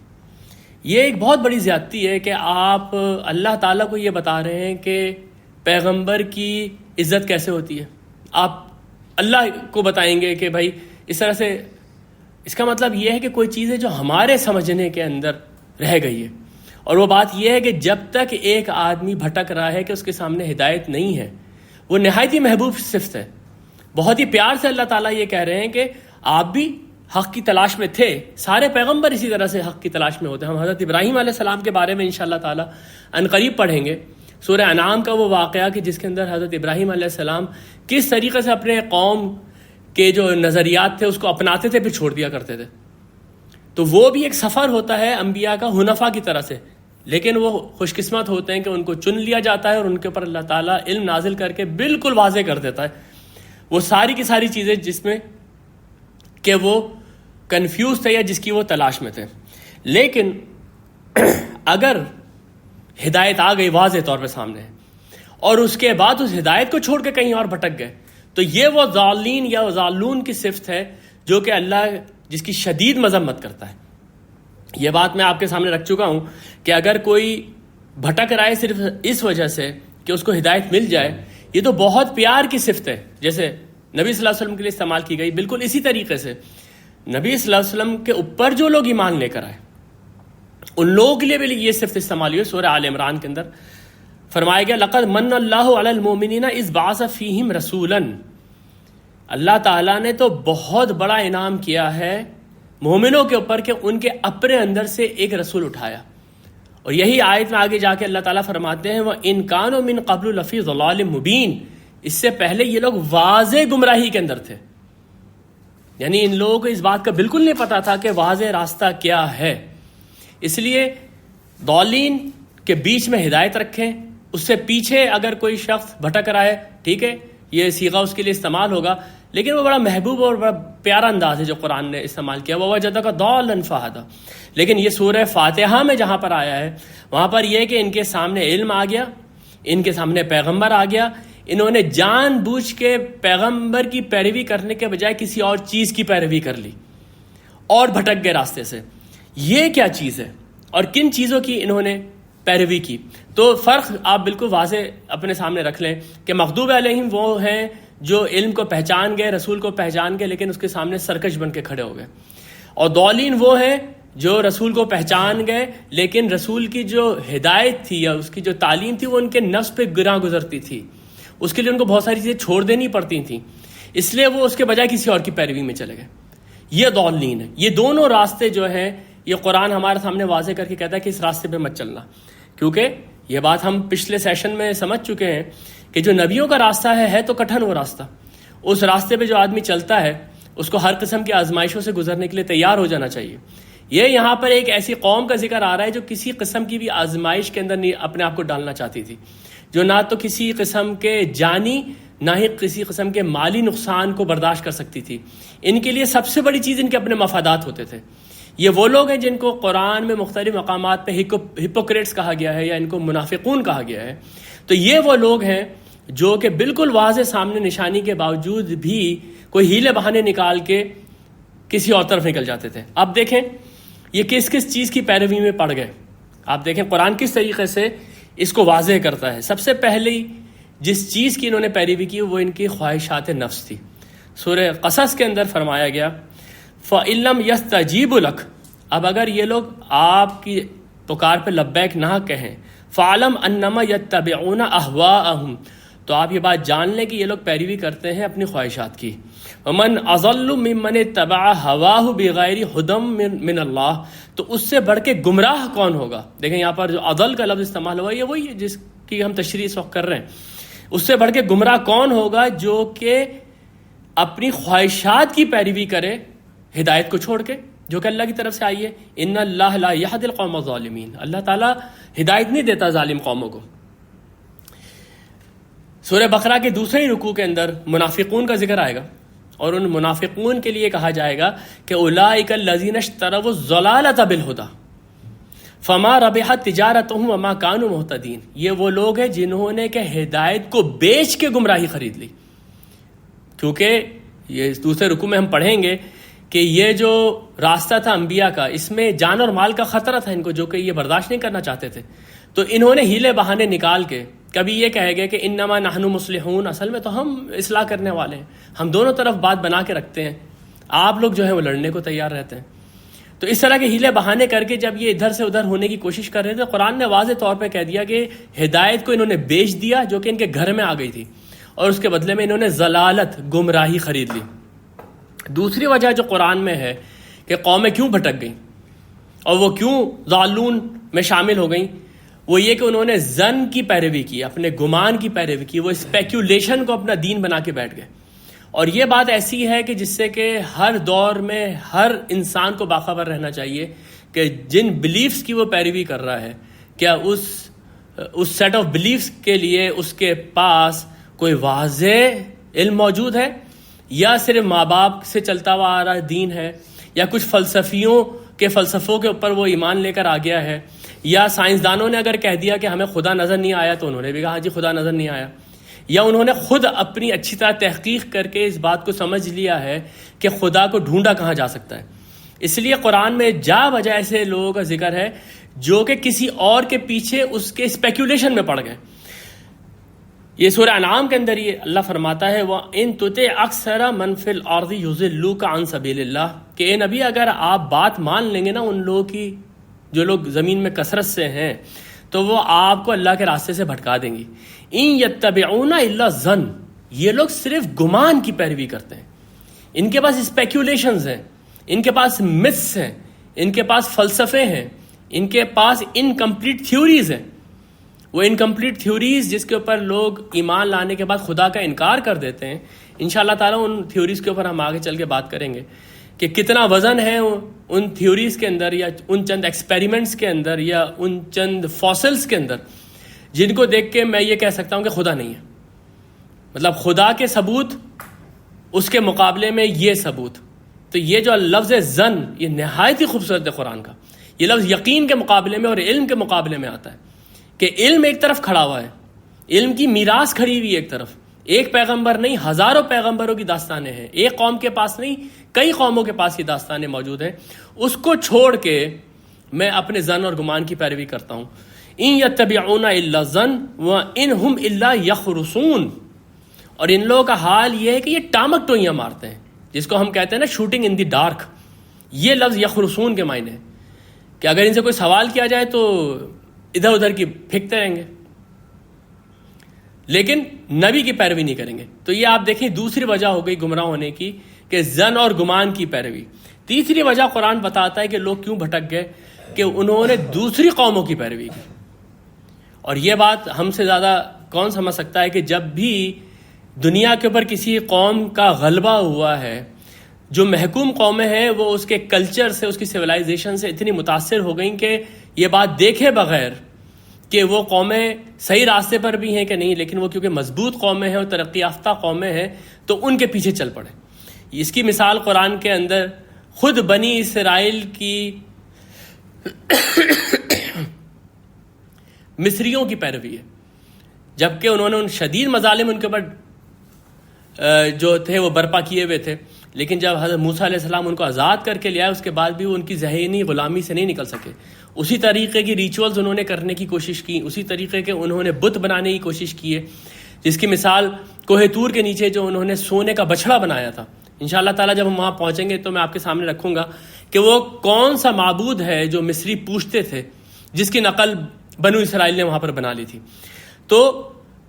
S1: یہ ایک بہت بڑی زیادتی ہے کہ آپ اللہ تعالیٰ کو یہ بتا رہے ہیں کہ پیغمبر کی عزت کیسے ہوتی ہے، آپ اللہ کو بتائیں گے کہ بھائی اس طرح سے، اس کا مطلب یہ ہے کہ کوئی چیز ہے جو ہمارے سمجھنے کے اندر رہ گئی ہے، اور وہ بات یہ ہے کہ جب تک ایک آدمی بھٹک رہا ہے کہ اس کے سامنے ہدایت نہیں ہے، وہ نہایت ہی محبوب صفت ہے۔ بہت ہی پیار سے اللہ تعالیٰ یہ کہہ رہے ہیں کہ آپ بھی حق کی تلاش میں تھے، سارے پیغمبر اسی طرح سے حق کی تلاش میں ہوتے ہیں۔ ہم حضرت ابراہیم علیہ السلام کے بارے میں انشاءاللہ تعالیٰ عنقریب پڑھیں گے، سورہ انعام کا وہ واقعہ کہ جس کے اندر حضرت ابراہیم علیہ السلام کس طریقے سے اپنے قوم کے جو نظریات تھے اس کو اپناتے تھے پھر چھوڑ دیا کرتے تھے۔ تو وہ بھی ایک سفر ہوتا ہے انبیاء کا حنفاء کی طرح سے، لیکن وہ خوش قسمت ہوتے ہیں کہ ان کو چن لیا جاتا ہے اور ان کے اوپر اللہ تعالیٰ علم نازل کر کے بالکل واضح کر دیتا ہے وہ ساری کی ساری چیزیں جس میں کہ وہ کنفیوز تھے یا جس کی وہ تلاش میں تھے۔ لیکن اگر ہدایت آ گئی واضح طور پہ سامنے اور اس کے بعد اس ہدایت کو چھوڑ کے کہیں اور بھٹک گئے تو یہ وہ ضالین یا ضالون کی صفت ہے جو کہ اللہ جس کی شدید مذمت کرتا ہے۔ یہ بات میں آپ کے سامنے رکھ چکا ہوں کہ اگر کوئی بھٹک رہا ہے صرف اس وجہ سے کہ اس کو ہدایت مل جائے، یہ تو بہت پیار کی صفت ہے، جیسے نبی صلی اللہ علیہ وسلم کے لیے استعمال کی گئی، بالکل اسی طریقے سے نبی صلی اللہ علیہ وسلم کے اوپر جو لوگ ایمان لے کر آئے ان لوگوں کے لیے بھی یہ صفت استعمال ہوئی۔ سورہ آل عمران کے اندر فرمایا گیا لقد من اللہ علی المؤمنین اذ بعث فیہم رسولا، اللہ تعالیٰ نے تو بہت بڑا انعام کیا ہے مومنوں کے اوپر کہ ان کے اپنے اندر سے ایک رسول اٹھایا۔ اور یہی آیت میں آگے جا کے اللہ تعالیٰ فرماتے ہیں وَإِن كَانُوا مِن قَبْلُ لَفِي ضَلَالٍ مُبِينٍ، اس سے پہلے یہ لوگ واضح گمراہی کے اندر تھے، یعنی ان لوگوں کو اس بات کا بالکل نہیں پتا تھا کہ واضح راستہ کیا ہے۔ اس لیے ضالین کے بیچ میں ہدایت رکھیں، اس سے پیچھے اگر کوئی شخص بھٹک رہا ہے ٹھیک ہے، یہ صیغہ اس کے لیے استعمال ہوگا، لیکن وہ بڑا محبوب اور بڑا پیارا انداز ہے جو قرآن نے استعمال کیا، وَوَجَدَكَ ضَالًّا فَهَدَىٰ۔ لیکن یہ سورہ فاتحہ میں جہاں پر آیا ہے وہاں پر یہ کہ ان کے سامنے علم آ گیا، ان کے سامنے پیغمبر آ گیا، انہوں نے جان بوجھ کے پیغمبر کی پیروی کرنے کے بجائے کسی اور چیز کی پیروی کر لی اور بھٹک گئے راستے سے۔ یہ کیا چیز ہے اور کن چیزوں کی انہوں نے پیروی کی؟ تو فرق آپ بالکل واضح اپنے سامنے رکھ لیں کہ مغضوب علیہم وہ ہیں جو علم کو پہچان گئے، رسول کو پہچان گئے، لیکن اس کے سامنے سرکش بن کے کھڑے ہو گئے، اور ضالین وہ ہیں جو رسول کو پہچان گئے لیکن رسول کی جو ہدایت تھی یا اس کی جو تعلیم تھی وہ ان کے نفس پہ گراں گزرتی تھی، اس کے لیے ان کو بہت ساری چیزیں چھوڑ دینی پڑتی تھیں، اس لیے وہ اس کے بجائے کسی اور کی پیروی میں چلے گئے۔ یہ ضالین ہے۔ یہ دونوں راستے جو ہیں یہ قرآن ہمارے سامنے واضح کر کے کہتا ہے کہ اس راستے پہ مت چلنا، کیونکہ یہ بات ہم پچھلے سیشن میں سمجھ چکے ہیں کہ جو نبیوں کا راستہ ہے تو کٹھن وہ راستہ، اس راستے پہ جو آدمی چلتا ہے اس کو ہر قسم کی آزمائشوں سے گزرنے کے لیے تیار ہو جانا چاہیے۔ یہ یہاں پر ایک ایسی قوم کا ذکر آ رہا ہے جو کسی قسم کی بھی آزمائش کے اندر نہیں اپنے آپ کو ڈالنا چاہتی تھی، جو نہ تو کسی قسم کے جانی نہ ہی کسی قسم کے مالی نقصان کو برداشت کر سکتی تھی۔ ان کے لیے سب سے بڑی چیز ان کے اپنے مفادات ہوتے تھے۔ یہ وہ لوگ ہیں جن کو قرآن میں مختلف مقامات پہ ہپوکریٹس کہا گیا ہے یا ان کو منافقون کہا گیا ہے۔ تو یہ وہ لوگ ہیں جو کہ بالکل واضح سامنے نشانی کے باوجود بھی کوئی ہیلے بہانے نکال کے کسی اور طرف نکل جاتے تھے۔ اب دیکھیں یہ کس کس چیز کی پیروی میں پڑ گئے، آپ دیکھیں قرآن کس طریقے سے اس کو واضح کرتا ہے۔ سب سے پہلی جس چیز کی انہوں نے پیروی کی وہ ان کی خواہشات نفس تھی۔ سورہ قصص کے اندر فرمایا گیا فَإِن لَّمْ يَسْتَجِيبُوا لَكَ، اب اگر یہ لوگ آپ کی پکار پہ لبیک نہ کہیں، فَعْلَمْ أَنَّمَا يَتَّبِعُونَ أَهْوَاءَهُمْ، تو آپ یہ بات جان لیں کہ یہ لوگ پیروی کرتے ہیں اپنی خواہشات کی۔ وَمَنْ أَضَلُّ مِمَّنِ اتَّبَعَ هَوَاهُ بِغَيْرِ هُدًى مِّنَ اللَّهِ، تو اس سے بڑھ کے گمراہ کون ہوگا؟ دیکھیں یہاں پر جو اضل کا لفظ استعمال ہوا یہ وہی ہے جس کی ہم تشریح اس وقت کر رہے ہیں۔ اس سے بڑھ کے گمراہ کون ہوگا جو کہ اپنی خواہشات کی پیروی کرے ہدایت کو چھوڑ کے، جو کہ اللہ کی طرف سے آئی ہے۔ ان اللہ لا یہدی القوم الظالمین، اللہ تعالیٰ ہدایت نہیں دیتا ظالم قوموں کو۔ سورہ بقرہ کے دوسرے رکوع کے اندر منافقون کا ذکر آئے گا، اور ان منافقون کے لیے کہا جائے گا کہ اولئک الذین اشتروا الضلالۃ بالہدی فما ربحت تجارتهم وما كانوا مهتدین، یہ وہ لوگ ہیں جنہوں نے کہ ہدایت کو بیچ کے گمراہی خرید لی۔ کیونکہ یہ دوسرے رکوع میں ہم پڑھیں گے کہ یہ جو راستہ تھا انبیاء کا اس میں جان اور مال کا خطرہ تھا ان کو، جو کہ یہ برداشت نہیں کرنا چاہتے تھے، تو انہوں نے ہیلے بہانے نکال کے کبھی یہ کہے گے کہ انما نحن مصلحون، اصل میں تو ہم اصلاح کرنے والے ہیں، ہم دونوں طرف بات بنا کے رکھتے ہیں، آپ لوگ جو ہے وہ لڑنے کو تیار رہتے ہیں۔ تو اس طرح کے ہیلے بہانے کر کے جب یہ ادھر سے ادھر ہونے کی کوشش کر رہے تھے، قرآن نے واضح طور پہ کہہ دیا کہ ہدایت کو انہوں نے بیچ دیا جو کہ ان کے گھر میں آ گئی تھی، اور اس کے بدلے میں انہوں نے ضلالت گمراہی خرید لی۔ دوسری وجہ جو قرآن میں ہے کہ قومیں کیوں بھٹک گئیں اور وہ کیوں ضالون میں شامل ہو گئیں، وہ یہ کہ انہوں نے ظن کی پیروی کی، اپنے گمان کی پیروی کی، وہ اسپیکولیشن کو اپنا دین بنا کے بیٹھ گئے۔ اور یہ بات ایسی ہے کہ جس سے کہ ہر دور میں ہر انسان کو باخبر رہنا چاہیے کہ جن بلیفز کی وہ پیروی کر رہا ہے کیا اس سیٹ آف بلیفز کے لیے اس کے پاس کوئی واضح علم موجود ہے، یا صرف ماں باپ سے چلتا ہوا آ رہا دین ہے، یا کچھ فلسفیوں کے فلسفوں کے اوپر وہ ایمان لے کر آ گیا ہے، یا سائنسدانوں نے اگر کہہ دیا کہ ہمیں خدا نظر نہیں آیا تو انہوں نے بھی کہا ہاں جی خدا نظر نہیں آیا، یا انہوں نے خود اپنی اچھی طرح تحقیق کر کے اس بات کو سمجھ لیا ہے کہ خدا کو ڈھونڈا کہاں جا سکتا ہے۔ اس لیے قرآن میں جا بجا ایسے لوگوں کا ذکر ہے جو کہ کسی اور کے پیچھے اس کے اسپیکولیشن میں پڑ گئے۔ یہ سورہ انعام کے اندر یہ اللہ فرماتا ہے وَإِن تُطِعْ أَكْثَرَ مَن فِي الْأَرْضِ يُضِلُّوكَ عَن سَبِيلِ اللَّهِ کہ اے نبی اگر آپ بات مان لیں گے نا ان لوگوں کی جو لوگ زمین میں کثرت سے ہیں تو وہ آپ کو اللہ کے راستے سے بھٹکا دیں گی. إِن يَتَّبِعُونَ إِلَّا الظَّنَّ یہ لوگ صرف گمان کی پیروی کرتے ہیں. ان کے پاس اسپیکولیشنز ہیں, ان کے پاس متھس ہیں, ان کے پاس فلسفے ہیں, ان کے پاس انکمپلیٹ تھیوریز ہیں. وہ انکمپلیٹ تھیوریز جس کے اوپر لوگ ایمان لانے کے بعد خدا کا انکار کر دیتے ہیں. انشاءاللہ تعالیٰ ان تھیوریز کے اوپر ہم آگے چل کے بات کریں گے کہ کتنا وزن ہے ان تھیوریز کے اندر یا ان چند ایکسپیریمنٹس کے اندر یا ان چند فاسلز کے اندر جن کو دیکھ کے میں یہ کہہ سکتا ہوں کہ خدا نہیں ہے. مطلب خدا کے ثبوت اس کے مقابلے میں یہ ثبوت. تو یہ جو لفظ زن یہ نہایت ہی خوبصورت ہے قرآن کا. یہ لفظ یقین کے مقابلے میں اور علم کے مقابلے میں آتا ہے کہ علم ایک طرف کھڑا ہوا ہے, علم کی میراث کھڑی ہوئی ایک طرف. ایک پیغمبر نہیں ہزاروں پیغمبروں کی داستانیں ہیں, ایک قوم کے پاس نہیں کئی قوموں کے پاس یہ داستانیں موجود ہیں. اس کو چھوڑ کے میں اپنے ظن اور گمان کی پیروی کرتا ہوں. ان یتبعون الا الظن وان هم الا یخرصون. اور ان لوگوں کا حال یہ ہے کہ یہ ٹامک ٹوئیاں مارتے ہیں, جس کو ہم کہتے ہیں نا شوٹنگ ان دی ڈارک. یہ لفظ یخرصون کے معنی ہے کہ اگر ان سے کوئی سوال کیا جائے تو ادھر ادھر کی پھینکتے رہیں گے لیکن نبی کی پیروی نہیں کریں گے. تو یہ آپ دیکھیں دوسری وجہ ہو گئی گمراہ ہونے کی کہ زن اور گمان کی پیروی. تیسری وجہ قرآن بتاتا ہے کہ لوگ کیوں بھٹک گئے کہ انہوں نے دوسری قوموں کی پیروی کی. اور یہ بات ہم سے زیادہ کون سمجھ سکتا ہے کہ جب بھی دنیا کے اوپر کسی قوم کا غلبہ ہوا ہے, جو محکوم قومیں ہیں وہ اس کے کلچر سے اس کی سویلائزیشن سے اتنی متاثر ہو گئیں کہ یہ بات دیکھے بغیر کہ وہ قومیں صحیح راستے پر بھی ہیں کہ نہیں, لیکن وہ کیونکہ مضبوط قومیں ہیں اور ترقی یافتہ قومیں ہیں تو ان کے پیچھے چل پڑے. اس کی مثال قرآن کے اندر خود بنی اسرائیل کی مصریوں کی پیروی ہے. جبکہ انہوں نے ان شدید مظالم ان کے اوپر جو تھے وہ برپا کیے ہوئے تھے, لیکن جب حضرت موسیٰ علیہ السلام ان کو آزاد کر کے لے آئے اس کے بعد بھی وہ ان کی ذہنی غلامی سے نہیں نکل سکے. اسی طریقے کی ریچولز انہوں نے کرنے کی کوشش کی, اسی طریقے کے انہوں نے بت بنانے کی کوشش کی ہے, جس کی مثال کوہ طور کے نیچے جو انہوں نے سونے کا بچھڑا بنایا تھا. انشاءاللہ تعالیٰ جب ہم وہاں پہنچیں گے تو میں آپ کے سامنے رکھوں گا کہ وہ کون سا معبود ہے جو مصری پوچھتے تھے, جس کی نقل بنو اسرائیل نے وہاں پر بنا لی تھی. تو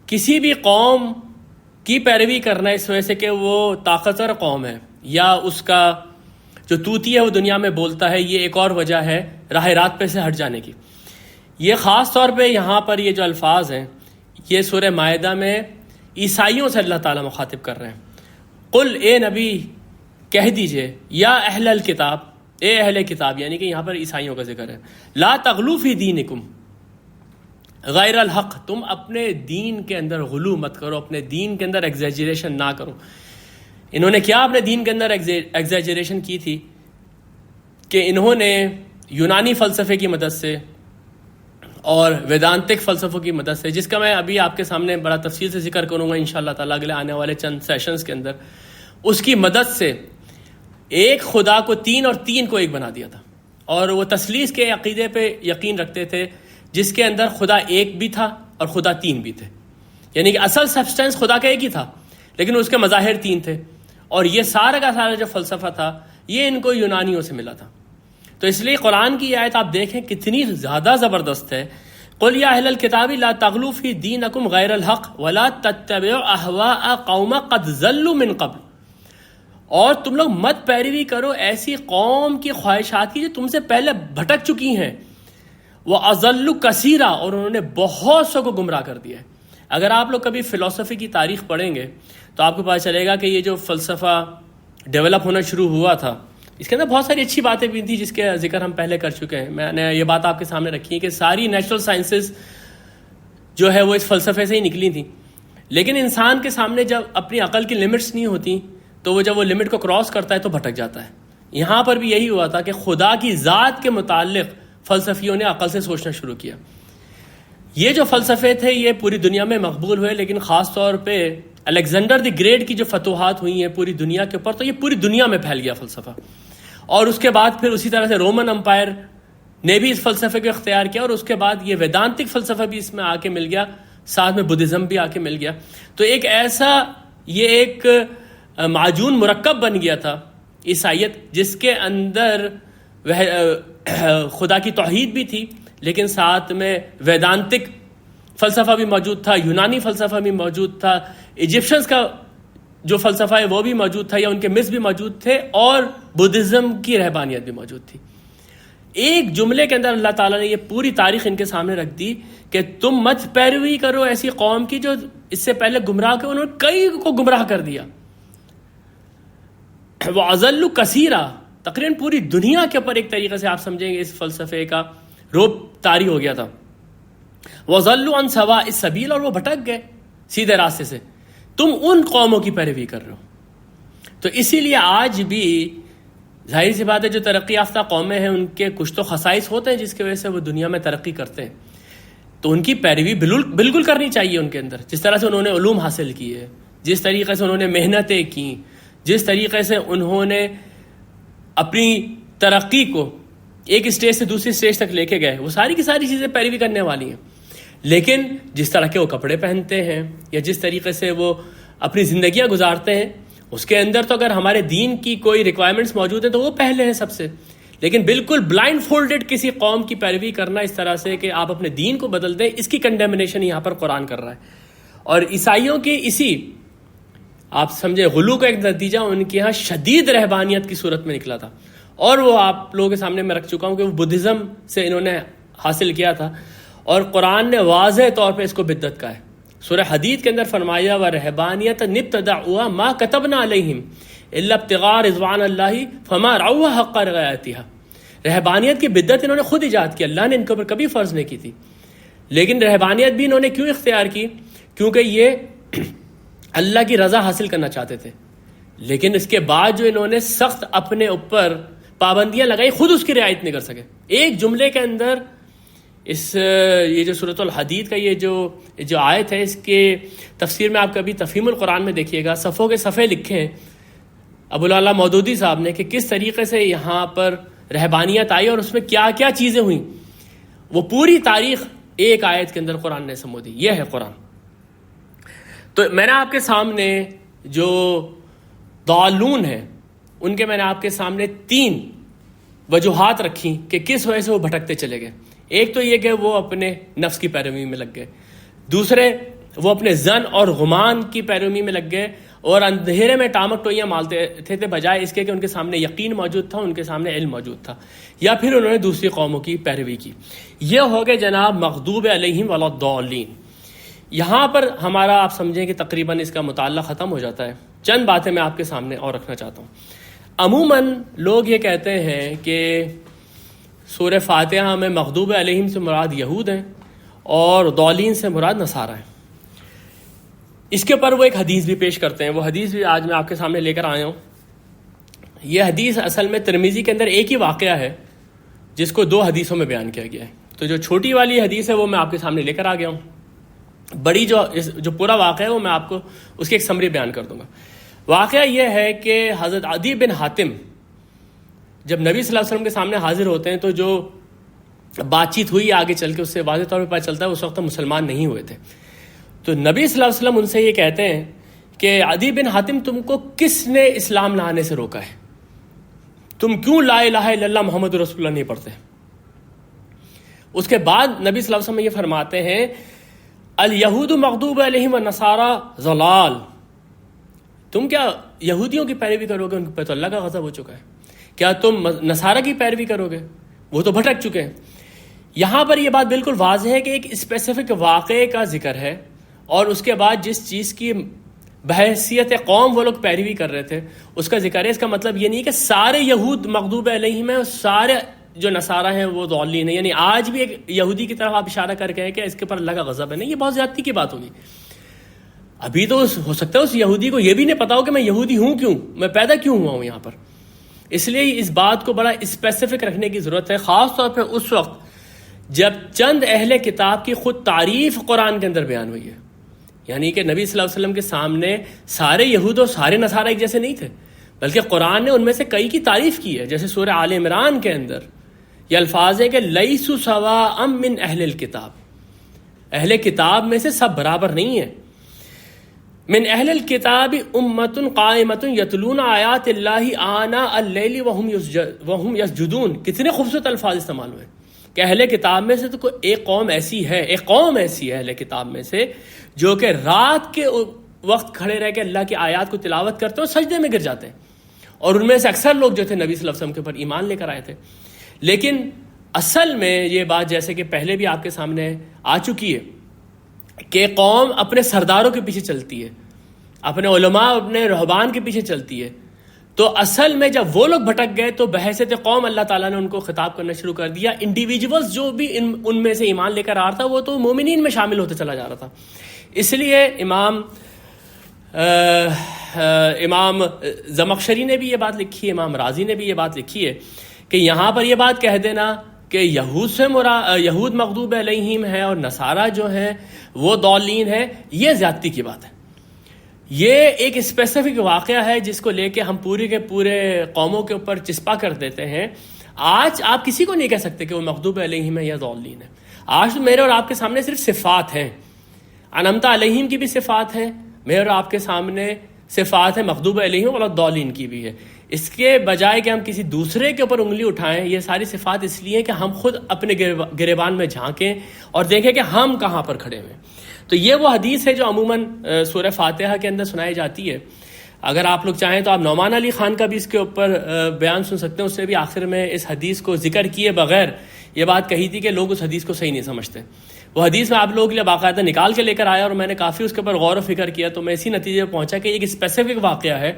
S1: کسی بھی قوم کی پیروی کرنا اس وجہ سے کہ وہ طاقتور قوم ہے یا اس کا جو توتی ہے وہ دنیا میں بولتا ہے, یہ ایک اور وجہ ہے راہ رات پہ سے ہٹ جانے کی. یہ خاص طور پہ یہاں پر یہ جو الفاظ ہیں یہ سورہ مائدہ میں عیسائیوں سے اللہ تعالیٰ مخاطب کر رہے ہیں. قل اے نبی کہہ دیجئے یا اہل الکتاب, اے اہل کتاب, یعنی کہ یہاں پر عیسائیوں کا ذکر ہے. لا تغلو فی دینکم غیر الحق, تم اپنے دین کے اندر غلو مت کرو, اپنے دین کے اندر ایگزیجریشن نہ کرو. انہوں نے کیا اپنے دین کے اندر ایگزیجریشن کی تھی کہ انہوں نے یونانی فلسفے کی مدد سے اور ویدانتک فلسفوں کی مدد سے, جس کا میں ابھی آپ کے سامنے بڑا تفصیل سے ذکر کروں گا انشاءاللہ تعالیٰ اگلے آنے والے چند سیشنز کے اندر, اس کی مدد سے ایک خدا کو تین اور تین کو ایک بنا دیا تھا. اور وہ تثلیث کے عقیدے پہ یقین رکھتے تھے جس کے اندر خدا ایک بھی تھا اور خدا تین بھی تھے, یعنی کہ اصل سبسٹینس خدا کا ایک ہی تھا لیکن اس کے مظاہر تین تھے. اور یہ سارا کا سارا جو فلسفہ تھا یہ ان کو یونانیوں سے ملا تھا. تو اس لیے قرآن کی آیت آپ دیکھیں کتنی زیادہ زبردست ہے. قل یا اہل الکتاب لا تغلوا فی دینکم غیر الحق ولا تتبعوا اہواء قوم قد ضلوا من قبل, اور تم لوگ مت پیروی کرو ایسی قوم کی خواہشات کی جو تم سے پہلے بھٹک چکی ہیں. وَأَضَلُّ كَثِيرًا, اور انہوں نے بہت سو کو گمراہ کر دیا ہے. اگر آپ لوگ کبھی فلسفی کی تاریخ پڑھیں گے تو آپ کو پتہ چلے گا کہ یہ جو فلسفہ ڈیولپ ہونا شروع ہوا تھا اس کے اندر بہت ساری اچھی باتیں بھی تھیں جس کے ذکر ہم پہلے کر چکے ہیں. میں نے یہ بات آپ کے سامنے رکھی ہے کہ ساری نیچرل سائنسز جو ہے وہ اس فلسفے سے ہی نکلی تھیں, لیکن انسان کے سامنے جب اپنی عقل کی لمٹس نہیں ہوتی تو وہ جب وہ لمٹ کو کراس کرتا ہے تو بھٹک جاتا ہے. یہاں پر بھی یہی ہوا تھا کہ خدا کی ذات کے متعلق فلسفیوں نے عقل سے سوچنا شروع کیا. یہ جو فلسفے تھے یہ پوری دنیا میں مقبول ہوئے, لیکن خاص طور پہ الیگزینڈر دی گریٹ کی جو فتوحات ہوئی ہیں پوری دنیا کے اوپر تو یہ پوری دنیا میں پھیل گیا فلسفہ. اور اس کے بعد پھر اسی طرح سے رومن امپائر نے بھی اس فلسفے کو اختیار کیا, اور اس کے بعد یہ ویدانتک فلسفہ بھی اس میں آ کے مل گیا ساتھ میں بدھزم بھی آ کے مل گیا. تو ایک ایسا یہ ایک معجون مرکب بن گیا تھا عیسائیت، جس کے اندر خدا کی توحید بھی تھی، لیکن ساتھ میں ویدانتک فلسفہ بھی موجود تھا، یونانی فلسفہ بھی موجود تھا، ایجپشنز کا جو فلسفہ ہے وہ بھی موجود تھا یا ان کے مس بھی موجود تھے، اور بدھزم کی رہبانیت بھی موجود تھی. ایک جملے کے اندر اللہ تعالیٰ نے یہ پوری تاریخ ان کے سامنے رکھ دی کہ تم مت پیروی کرو ایسی قوم کی جو اس سے پہلے گمراہ کے، انہوں نے کئی کو گمراہ کر دیا. وَأَضَلُّ كَثِيرًا، تقریباً پوری دنیا کے اوپر ایک طریقے سے آپ سمجھیں گے اس فلسفے کا روب طاری ہو گیا تھا. وَضَلُّوا عَنْ سَوَاءِ السَّبِيلِ، اور وہ بھٹک گئے سیدھے راستے سے. تم ان قوموں کی پیروی کر رہے ہو. تو اسی لیے آج بھی ظاہر سی بات ہے جو ترقی یافتہ قومیں ہیں ان کے کچھ تو خصائص ہوتے ہیں جس کی وجہ سے وہ دنیا میں ترقی کرتے ہیں، تو ان کی پیروی بالکل کرنی چاہیے ان کے اندر. جس طرح سے انہوں نے علوم حاصل کیے، جس طریقے سے انہوں نے محنتیں کی، جس طریقے سے انہوں نے اپنی ترقی کو ایک اسٹیج سے دوسری اسٹیج تک لے کے گئے، وہ ساری کی ساری چیزیں پیروی کرنے والی ہیں. لیکن جس طرح کے وہ کپڑے پہنتے ہیں یا جس طریقے سے وہ اپنی زندگیاں گزارتے ہیں، اس کے اندر تو اگر ہمارے دین کی کوئی ریکوائرمنٹس موجود ہیں تو وہ پہلے ہیں سب سے. لیکن بالکل بلائنڈ فولڈڈ کسی قوم کی پیروی کرنا اس طرح سے کہ آپ اپنے دین کو بدل دیں، اس کی کنڈیمنیشن یہاں پر قرآن کر رہا ہے. اور عیسائیوں کی اسی آپ سمجھے غلو کا ایک نتیجہ ان کے یہاں شدید رہبانیت کی صورت میں نکلا تھا، اور وہ آپ لوگوں کے سامنے میں رکھ چکا ہوں کہ وہ بدھزم سے انہوں نے حاصل کیا تھا. اور قرآن نے واضح طور پہ اس کو بدعت کہا ہے. سورہ حدید کے اندر فرمایا وَرَهْبَانِيَةً ابْتَدَعُوهَا مَا كَتَبْنَا عَلَيْهِمْ إِلَّا ابْتِغَاءَ رِضْوَانِ اللَّهِ فَمَا رَعَوْهَا حَقَّ رِعَایَتِهَا. رہبانیت کی بدعت انہوں نے خود ایجاد کی، اللہ نے ان کے اوپر کبھی فرض نہیں کی تھی. لیکن رہبانیت بھی انہوں نے کیوں اختیار کی؟ کیونکہ یہ اللہ کی رضا حاصل کرنا چاہتے تھے. لیکن اس کے بعد جو انہوں نے سخت اپنے اوپر پابندیاں لگائی، خود اس کی رعایت نہیں کر سکے. ایک جملے کے اندر یہ جو سورۃ الحدید کا یہ جو آیت ہے، اس کے تفسیر میں آپ کبھی تفہیم القرآن میں دیکھیے گا، صفوں کے صفحے لکھے ہیں ابو العلا مودودی صاحب نے کہ کس طریقے سے یہاں پر رہبانیت آئی اور اس میں کیا کیا چیزیں ہوئیں. وہ پوری تاریخ ایک آیت کے اندر قرآن نے سمو دی. یہ ہے قرآن. تو میں نے آپ کے سامنے جو ضالون ہیں ان کے میں نے آپ کے سامنے 3 وجوہات رکھی کہ کس وجہ سے وہ بھٹکتے چلے گئے. ایک تو یہ کہ وہ اپنے نفس کی پیروی میں لگ گئے، دوسرے وہ اپنے زن اور غمان کی پیروی میں لگ گئے اور اندھیرے میں ٹامک ٹوئیاں مالتے تھے بجائے اس کے کہ ان کے سامنے یقین موجود تھا، ان کے سامنے علم موجود تھا. یا پھر انہوں نے دوسری قوموں کی پیروی کی. یہ ہو گئے جناب مغضوب علیہم ولا الضالین. یہاں پر ہمارا آپ سمجھیں کہ تقریباً اس کا مطالعہ ختم ہو جاتا ہے. چند باتیں میں آپ کے سامنے اور رکھنا چاہتا ہوں. عموماً لوگ یہ کہتے ہیں کہ سورہ فاتحہ میں مغضوب علیہم سے مراد یہود ہیں اور ضالین سے مراد نصارہ ہیں. اس کے اوپر وہ ایک حدیث بھی پیش کرتے ہیں. وہ حدیث بھی آج میں آپ کے سامنے لے کر آیا ہوں. یہ حدیث اصل میں ترمذی کے اندر ایک ہی واقعہ ہے جس کو 2 حدیثوں میں بیان کیا گیا ہے. تو جو چھوٹی والی حدیث ہے وہ میں آپ کے سامنے لے کر آ گیا ہوں. بڑی جو پورا واقعہ ہے وہ میں آپ کو اس کی ایک سمری بیان کر دوں گا. واقعہ یہ ہے کہ حضرت عدی بن حاتم جب نبی صلی اللہ علیہ وسلم کے سامنے حاضر ہوتے ہیں تو جو بات چیت ہوئی آگے چل کے اس سے واضح طور پہ پتہ چلتا ہے اس وقت مسلمان نہیں ہوئے تھے. تو نبی صلی اللہ علیہ وسلم ان سے یہ کہتے ہیں کہ عدی بن حاتم تم کو کس نے اسلام لانے سے روکا ہے؟ تم کیوں لا الہ الا اللہ محمد رسول اللہ نہیں پڑھتے؟ اس کے بعد نبی صلی اللہ علیہ وسلم یہ فرماتے ہیں الیہود مغضوب علیہم والنصارى ضلال. تم کیا یہودیوں کی پیروی کرو گے؟ ان پہ تو اللہ کا غضب ہو چکا ہے. کیا تم نصارہ کی پیروی کرو گے؟ وہ تو بھٹک چکے ہیں. یہاں پر یہ بات بالکل واضح ہے کہ ایک اسپیسیفک واقعے کا ذکر ہے اور اس کے بعد جس چیز کی بحیثیت قوم وہ لوگ پیروی کر رہے تھے اس کا ذکر ہے. اس کا مطلب یہ نہیں کہ سارے یہود مغضوب علیہم ہیں اور سارے جو نصارہ ہیں وہ ضالین ہیں. یعنی آج بھی ایک یہودی کی طرف آپ اشارہ کر کے کہ اس کے اوپر اللہ کا غضب ہے. نہیں، یہ بہت زیادتی کی بات ہوگی. ابھی تو ہو سکتا ہے اس یہودی کو یہ بھی نہیں پتا ہو کہ میں یہودی ہوں کیوں، میں پیدا کیوں ہوا ہوں یہاں پر. اس لیے اس بات کو بڑا اسپیسیفک رکھنے کی ضرورت ہے، خاص طور پہ اس وقت جب چند اہل کتاب کی خود تعریف قرآن کے اندر بیان ہوئی ہے. یعنی کہ نبی صلی اللہ علیہ وسلم کے سامنے سارے یہود اور سارے نصارہ ایک جیسے نہیں تھے، بلکہ قرآن نے ان میں سے کئی کی تعریف کی ہے. جیسے سورہ آل عمران کے اندر یہ الفاظ ہے کہ لیسوا سواء من اہل الکتاب. اہل کتاب میں سے سب برابر نہیں ہے. من اہل الکتاب امۃ قائمۃ یتلون آیات اللہ آناء اللیل وہم یسجدون. کتنے خوبصورت الفاظ استعمال ہوئے کہ اہل کتاب میں سے تو کوئی ایک قوم ایسی ہے اہل کتاب میں سے جو کہ رات کے وقت کھڑے رہ کے اللہ کی آیات کو تلاوت کرتے ہیں اور سجدے میں گر جاتے ہیں. اور ان میں سے اکثر لوگ جو تھے نبی صلی اللہ علیہ وسلم کے اوپر ایمان لے کر آئے تھے. لیکن اصل میں یہ بات جیسے کہ پہلے بھی آپ کے سامنے آ چکی ہے کہ قوم اپنے سرداروں کے پیچھے چلتی ہے, اپنے علماء اپنے رہبان کے پیچھے چلتی ہے. تو اصل میں جب وہ لوگ بھٹک گئے تو بحیثیت قوم اللہ تعالیٰ نے ان کو خطاب کرنا شروع کر دیا. انڈیویجولز جو بھی ان میں سے ایمان لے کر آ رہا تھا وہ تو مومنین میں شامل ہوتے چلا جا رہا تھا. اس لیے امام زمخشری نے بھی یہ بات لکھی ہے, امام رازی نے بھی یہ بات لکھی ہے کہ یہاں پر یہ بات کہہ دینا کہ یہود مغضوب علیہم ہے اور نصارہ جو ہیں وہ ضالین ہے, یہ زیادتی کی بات ہے. یہ ایک اسپیسیفک واقعہ ہے جس کو لے کے ہم پورے کے پورے قوموں کے اوپر چسپا کر دیتے ہیں. آج آپ کسی کو نہیں کہہ سکتے کہ وہ مغضوب علیہم ہے یا ضالین ہے. آج تو میرے اور آپ کے سامنے صرف صفات ہیں. انعمت علیہم کی بھی صفات ہیں, میرے اور آپ کے سامنے صفات ہیں مغضوب علیہم اور ضالین کی بھی ہے. اس کے بجائے کہ ہم کسی دوسرے کے اوپر انگلی اٹھائیں, یہ ساری صفات اس لیے کہ ہم خود اپنے گریبان میں جھانکیں اور دیکھیں کہ ہم کہاں پر کھڑے ہوئے. تو یہ وہ حدیث ہے جو عموماً سورہ فاتحہ کے اندر سنائی جاتی ہے. اگر آپ لوگ چاہیں تو آپ نعمان علی خان کا بھی اس کے اوپر بیان سن سکتے ہیں. اس نے بھی آخر میں اس حدیث کو ذکر کیے بغیر یہ بات کہی تھی کہ لوگ اس حدیث کو صحیح نہیں سمجھتے. وہ حدیث میں آپ لوگوں کے لیے باقاعدہ نکال کے لے کر آیا اور میں نے کافی اس کے اوپر غور و فکر کیا, تو میں اسی نتیجے پہ پہنچا کہ ایک اسپیسیفک واقعہ ہے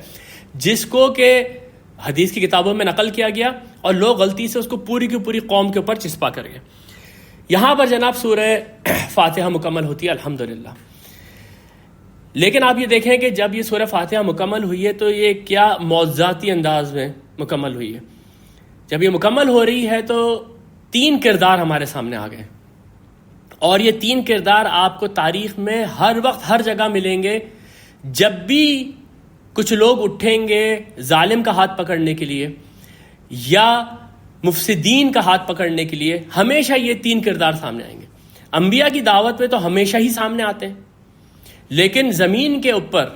S1: جس کو کہ حدیث کی کتابوں میں نقل کیا گیا اور لوگ غلطی سے اس کو پوری کی پوری قوم کے اوپر چسپا کر گئے. یہاں پر جناب سورہ فاتحہ مکمل ہوتی ہے الحمدللہ. لیکن آپ یہ دیکھیں کہ جب یہ سورہ فاتحہ مکمل ہوئی ہے تو یہ کیا معجزاتی انداز میں مکمل ہوئی ہے. جب یہ مکمل ہو رہی ہے تو 3 کردار ہمارے سامنے آ گئے, اور یہ 3 کردار آپ کو تاریخ میں ہر وقت ہر جگہ ملیں گے. جب بھی کچھ لوگ اٹھیں گے ظالم کا ہاتھ پکڑنے کے لیے یا مفسدین کا ہاتھ پکڑنے کے لیے, ہمیشہ یہ 3 کردار سامنے آئیں گے. انبیاء کی دعوت میں تو ہمیشہ ہی سامنے آتے ہیں, لیکن زمین کے اوپر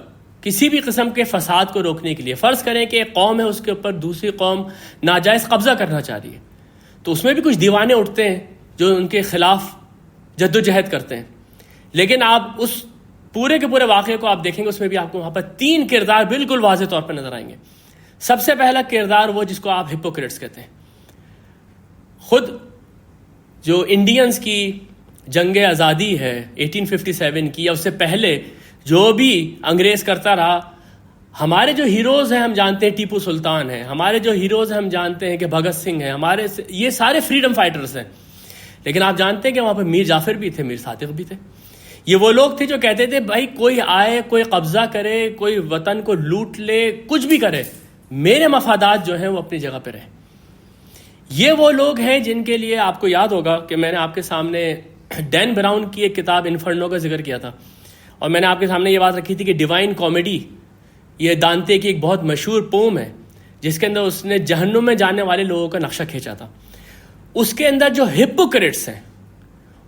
S1: کسی بھی قسم کے فساد کو روکنے کے لیے, فرض کریں کہ ایک قوم ہے اس کے اوپر دوسری قوم ناجائز قبضہ کرنا چاہ رہی ہے, تو اس میں بھی کچھ دیوانے اٹھتے ہیں جو ان کے خلاف جد و جہد کرتے ہیں. لیکن آپ اس پورے کے پورے واقعے کو آپ دیکھیں گے, اس میں بھی آپ کو وہاں پر 3 کردار بالکل واضح طور پر نظر آئیں گے. سب سے پہلا کردار وہ جس کو آپ ہپوکریٹس کہتے ہیں. خود جو انڈینز کی جنگ آزادی ہے 1857 کی یا اس سے پہلے جو بھی انگریز کرتا رہا, ہمارے جو ہیروز ہیں ہم جانتے ہیں ٹیپو سلطان ہیں, ہمارے جو ہیروز ہیں ہم جانتے ہیں کہ بھگت سنگھ ہیں, ہمارے یہ سارے فریڈم فائٹرز ہیں. لیکن آپ جانتے ہیں کہ وہاں پہ میر جعفر بھی تھے, میر صادق بھی تھے. یہ وہ لوگ تھے جو کہتے تھے بھائی کوئی آئے, کوئی قبضہ کرے, کوئی وطن کو لوٹ لے, کچھ بھی کرے, میرے مفادات جو ہیں وہ اپنی جگہ پہ رہیں. یہ وہ لوگ ہیں جن کے لیے آپ کو یاد ہوگا کہ میں نے آپ کے سامنے ڈین براؤن کی ایک کتاب انفرنو کا ذکر کیا تھا, اور میں نے آپ کے سامنے یہ بات رکھی تھی کہ ڈیوائن کامیڈی یہ دانتے کی ایک بہت مشہور پوم ہے جس کے اندر اس نے جہنم میں جانے والے لوگوں کا نقشہ کھینچا تھا. اس کے اندر جو ہپوکریٹس ہیں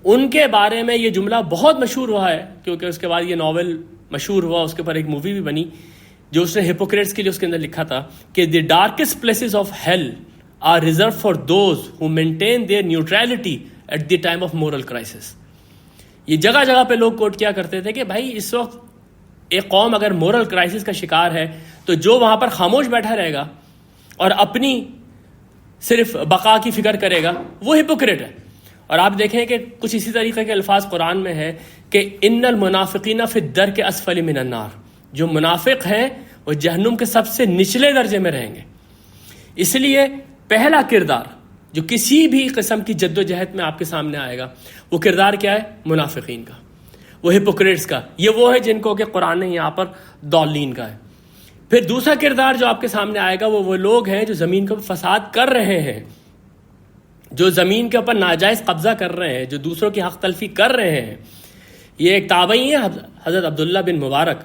S1: ان کے بارے میں یہ جملہ بہت مشہور ہوا ہے, کیونکہ اس کے بعد یہ ناول مشہور ہوا, اس کے اوپر ایک مووی بھی بنی جو اس نے ہپوکریٹس کے لیے اس کے اندر لکھا تھا کہ the darkest places of hell are reserve for those who maintain their neutrality at the time of moral crisis. یہ جگہ جگہ پہ لوگ کوٹ کیا کرتے تھے کہ بھائی اس وقت ایک قوم اگر مورل کرائسس کا شکار ہے تو جو وہاں پر خاموش بیٹھا رہے گا اور اپنی صرف بقا کی فکر کرے گا وہ ہپوکریٹ ہے. اور آپ دیکھیں کہ کچھ اسی طریقے کے الفاظ قرآن میں ہے کہ ان المنافقین فی الدرک اسفل من النار, جو منافق ہیں وہ جہنم کے سب سے نچلے درجے میں رہیں گے. اس لیے پہلا کردار جو کسی بھی قسم کی جد و جہد میں آپ کے سامنے آئے گا وہ کردار کیا ہے؟ منافقین کا, وہ ہپوکریٹس کا. یہ وہ ہے جن کو کہ قرآن نے یہاں پر ضالین کا ہے. پھر دوسرا کردار جو آپ کے سامنے آئے گا وہ لوگ ہیں جو زمین کو فساد کر رہے ہیں, جو زمین کے اوپر ناجائز قبضہ کر رہے ہیں, جو دوسروں کی حق تلفی کر رہے ہیں. یہ ایک تابعی ہیں حضرت عبداللہ بن مبارک,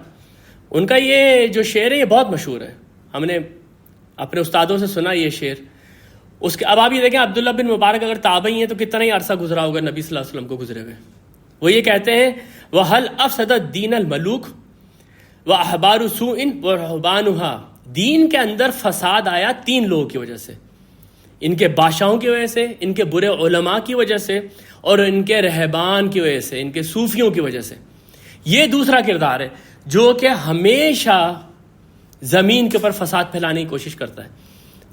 S1: ان کا یہ جو شعر ہے یہ بہت مشہور ہے, ہم نے اپنے استادوں سے سنا یہ شعر. اس کے اب آپ یہ دیکھیں عبداللہ بن مبارک اگر تابعی ہیں تو کتنا ہی عرصہ گزرا ہوگا نبی صلی اللہ علیہ وسلم کو گزرے ہوئے, وہ یہ کہتے ہیں وَهَلْ أَفْسَدَ الدِّينَ الْمَلُوكُ وَأَحْبَارُ سُوءٍ وَرُهْبَانُهَا، دین کے اندر فساد آیا 3 لوگوں کی وجہ سے، ان کے بادشاہوں کی وجہ سے، ان کے برے علماء کی وجہ سے، اور ان کے رہبان کی وجہ سے، ان کے صوفیوں کی وجہ سے۔ یہ دوسرا کردار ہے جو کہ ہمیشہ زمین کے اوپر فساد پھیلانے کی کوشش کرتا ہے۔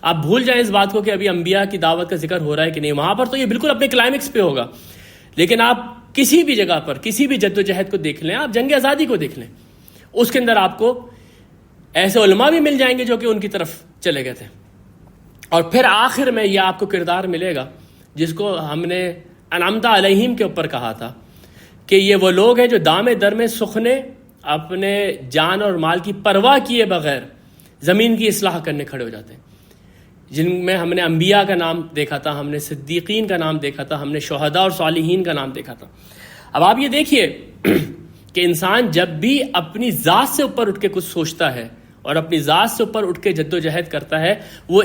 S1: آپ بھول جائیں اس بات کو کہ ابھی انبیاء کی دعوت کا ذکر ہو رہا ہے کہ نہیں، وہاں پر تو یہ بالکل اپنے کلائمیکس پہ ہوگا، لیکن آپ کسی بھی جگہ پر کسی بھی جد و جہد کو دیکھ لیں، آپ جنگ آزادی کو دیکھ لیں، اس کے اندر آپ کو ایسے علماء بھی مل جائیں گے جو کہ ان کی طرف چلے گئے تھے، اور پھر آخر میں یہ آپ کو کردار ملے گا جس کو ہم نے انعمت علیہم کے اوپر کہا تھا کہ یہ وہ لوگ ہیں جو دام در میں سخنے اپنے جان اور مال کی پرواہ کیے بغیر زمین کی اصلاح کرنے کھڑے ہو جاتے ہیں، جن میں ہم نے انبیاء کا نام دیکھا تھا، ہم نے صدیقین کا نام دیکھا تھا، ہم نے شہداء اور صالحین کا نام دیکھا تھا۔ اب آپ یہ دیکھیے کہ انسان جب بھی اپنی ذات سے اوپر اٹھ کے کچھ سوچتا ہے اور اپنی ذات سے اوپر اٹھ کے جد و جہد کرتا ہے، وہ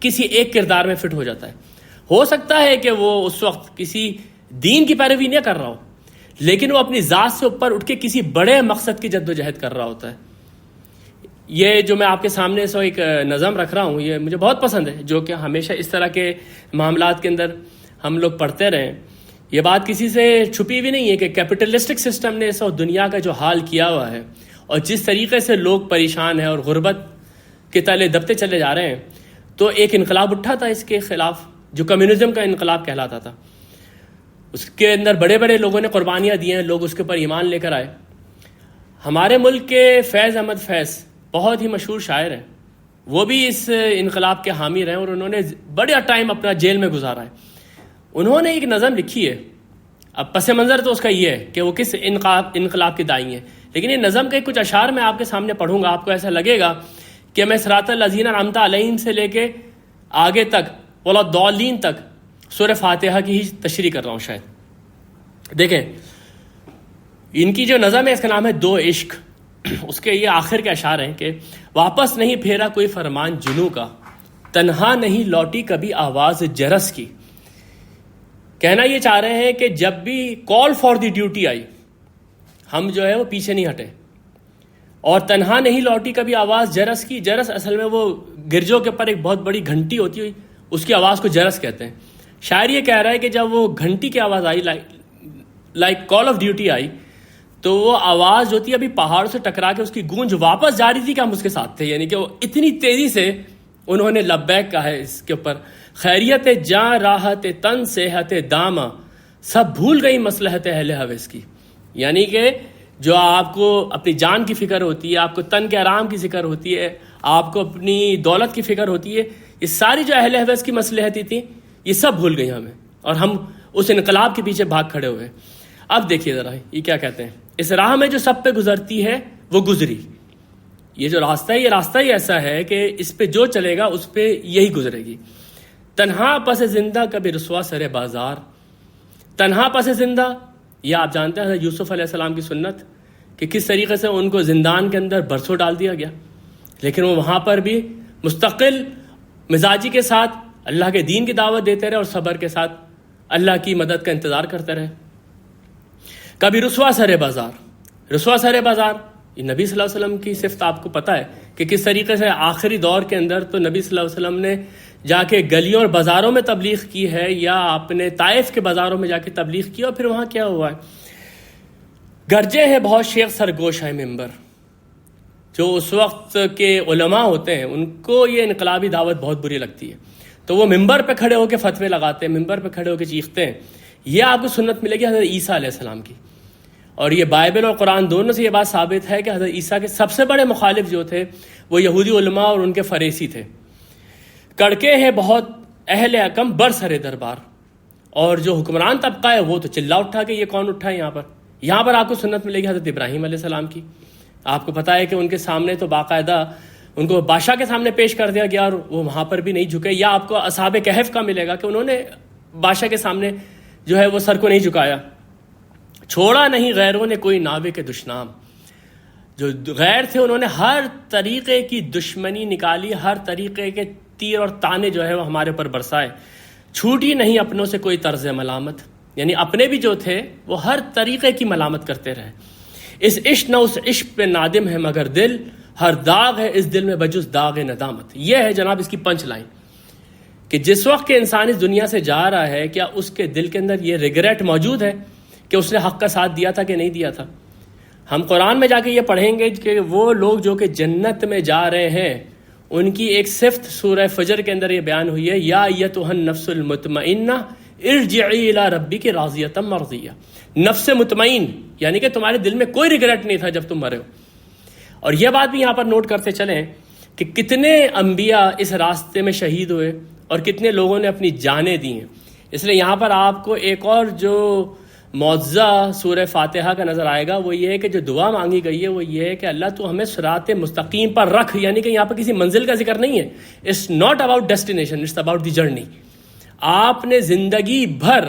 S1: کسی ایک کردار میں فٹ ہو جاتا ہے۔ ہو سکتا ہے کہ وہ اس وقت کسی دین کی پیروی نہیں کر رہا ہو، لیکن وہ اپنی ذات سے اوپر اٹھ کے کسی بڑے مقصد کی جد و جہد کر رہا ہوتا ہے۔ یہ جو میں آپ کے سامنے سو ایک نظم رکھ رہا ہوں، یہ مجھے بہت پسند ہے، جو کہ ہمیشہ اس طرح کے معاملات کے اندر ہم لوگ پڑھتے رہیں۔ یہ بات کسی سے چھپی بھی نہیں ہے کہ کیپٹلسٹک سسٹم نے اس وقت دنیا کا جو حال کیا ہوا ہے اور جس طریقے سے لوگ پریشان ہیں اور غربت کے تلے دبتے چلے جا رہے ہیں، تو ایک انقلاب اٹھا تھا اس کے خلاف جو کمیونزم کا انقلاب کہلاتا تھا۔ اس کے اندر بڑے بڑے لوگوں نے قربانیاں دی ہیں، لوگ اس کے اوپر ایمان لے کر آئے۔ ہمارے ملک کے فیض احمد فیض بہت ہی مشہور شاعر ہیں، وہ بھی اس انقلاب کے حامی رہے اور انہوں نے بڑا ٹائم اپنا جیل میں گزارا ہے۔ انہوں نے ایک نظم لکھی ہے، اب پس منظر تو اس کا یہ ہے کہ وہ کس انقلاب کے دائی ہیں، لیکن یہ نظم کے کچھ اشعار میں آپ کے سامنے پڑھوں گا، آپ کو ایسا لگے گا کہ میں صراط الذین انعمت علیہم سے لے کے آگے تک ولا الضالین تک سورہ فاتحہ کی ہی تشریح کر رہا ہوں شاید۔ دیکھیں ان کی جو نظم ہے اس کا نام ہے دو عشق، اس کے یہ آخر کے اشعار ہیں کہ واپس نہیں پھیرا کوئی فرمان جنوں کا، تنہا نہیں لوٹی کبھی آواز جرس کی۔ کہنا یہ چاہ رہے ہیں کہ جب بھی کال فار دی ڈیوٹی آئی، ہم جو ہے وہ پیچھے نہیں ہٹے، اور تنہا نہیں لوٹی کبھی آواز جرس کی۔ جرس اصل میں وہ گرجوں کے اوپر ایک بہت بڑی گھنٹی ہوتی ہے، اس کی آواز کو جرس کہتے ہیں۔ شاعر یہ کہہ رہا ہے کہ جب وہ گھنٹی کی آواز آئی، لائک کال آف ڈیوٹی آئی، تو وہ آواز جو تھی ابھی پہاڑ سے ٹکرا کے اس کی گونج واپس جا رہی تھی کہ ہم اس کے ساتھ تھے، یعنی کہ وہ اتنی تیزی سے انہوں نے لبیک کہا ہے اس کے اوپر۔ خیریت جاں راحت تن صحت دامہ، سب بھول گئی مصلحت اہل حویس کی۔ یعنی کہ جو آپ کو اپنی جان کی فکر ہوتی ہے، آپ کو تن کے آرام کی فکر ہوتی ہے، آپ کو اپنی دولت کی فکر ہوتی ہے، یہ ساری جو اہل حویس کی مصلحتیں تھیں یہ سب بھول گئی ہمیں، اور ہم اس انقلاب کے پیچھے بھاگ کھڑے ہوئے۔ اب دیکھیے ذرا یہ کیا کہتے ہیں، اس راہ میں جو سب پہ گزرتی ہے وہ گزری۔ یہ جو راستہ ہے، یہ راستہ ہی ایسا ہے کہ اس پہ جو چلے گا اس پہ یہی گزرے گی۔ تنہا پس زندہ کبھی رسوا سر بازار، تنہا پس زندہ، یہ آپ جانتے ہیں یوسف علیہ السلام کی سنت کہ کس طریقے سے ان کو زندان کے اندر برسوں ڈال دیا گیا، لیکن وہ وہاں پر بھی مستقل مزاجی کے ساتھ اللہ کے دین کی دعوت دیتے رہے اور صبر کے ساتھ اللہ کی مدد کا انتظار کرتے رہے۔ کبھی رسوا سر بازار، رسوا سر بازار یہ نبی صلی اللہ علیہ وسلم کی صفت آپ کو پتہ ہے کہ کس طریقے سے آخری دور کے اندر تو نبی صلی اللہ علیہ وسلم نے جا کے گلیوں اور بازاروں میں تبلیغ کی ہے، یا اپنے طائف کے بازاروں میں جا کے تبلیغ کی، اور پھر وہاں کیا ہوا ہے، گرجے ہیں بہت شیخ سرگوش ہے ممبر۔ جو اس وقت کے علماء ہوتے ہیں ان کو یہ انقلابی دعوت بہت بری لگتی ہے، تو وہ ممبر پہ کھڑے ہو کے فتوے لگاتے ہیں، ممبر پہ کھڑے ہو کے چیختے ہیں۔ یہ آپ کو سنت ملے گی حضرت عیسیٰ علیہ السلام کی، اور یہ بائبل اور قرآن دونوں سے یہ بات ثابت ہے کہ حضرت عیسیٰ کے سب سے بڑے مخالف جو تھے وہ یہودی علماء اور ان کے فریسی تھے۔ کڑکے ہیں بہت اہل حکم بر سر دربار، اور جو حکمران طبقہ ہے وہ تو چلا اٹھا کہ یہ کون اٹھا ہے یہاں پر آپ کو سنت ملے گی حضرت ابراہیم علیہ السلام کی۔ آپ کو پتہ ہے کہ ان کے سامنے تو باقاعدہ ان کو بادشاہ کے سامنے پیش کر دیا گیا اور وہ وہاں پر بھی نہیں جھکے، یا آپ کو اصحاب کہف کا ملے گا کہ انہوں نے بادشاہ کے سامنے جو ہے وہ سر کو نہیں جھکایا۔ چھوڑا نہیں غیروں نے کوئی ناوے کے دشنام، جو غیر تھے انہوں نے ہر طریقے کی دشمنی نکالی، ہر طریقے کے تیر اور تانے جو ہے وہ ہمارے پر برسائے۔ چھوٹی نہیں اپنوں سے کوئی طرز ملامت، یعنی اپنے بھی جو تھے وہ ہر طریقے کی ملامت کرتے رہے. اس عشق نہ اس عشق پہ نادم ہے مگر دل، ہر داغ ہے اس دل میں بجز داغ ندامت. یہ ہے جناب اس کی پنچ لائن کہ جس وقت کہ انسان اس دنیا سے جا رہا ہے کیا اس کے دل کے اندر یہ ریگریٹ موجود ہے کہ اس نے حق کا ساتھ دیا تھا کہ نہیں دیا تھا. ہم قرآن میں جا کے یہ پڑھیں گے کہ وہ لوگ جو کہ جنت میں جا رہے ہیں ان کی ایک صفت سورہ فجر کے اندر یہ بیان ہوئی ہے، یا ایتھا النفس المطمئنہ ارجعی الی ربک راضیۃ مرضیہ. نفس مطمئن یعنی کہ تمہارے دل میں کوئی ریگریٹ نہیں تھا جب تم مرے ہو. اور یہ بات بھی یہاں پر نوٹ کرتے چلیں کہ کتنے انبیاء اس راستے میں شہید ہوئے اور کتنے لوگوں نے اپنی جانیں دی ہیں. اس لیے یہاں پر آپ کو ایک اور جو معجزہ سورہ فاتحہ کا نظر آئے گا وہ یہ ہے کہ جو دعا مانگی گئی ہے وہ یہ ہے کہ اللہ تو ہمیں صراط مستقیم پر رکھ. یعنی کہ یہاں پر کسی منزل کا ذکر نہیں ہے. It's not about destination, it's about the journey. آپ نے زندگی بھر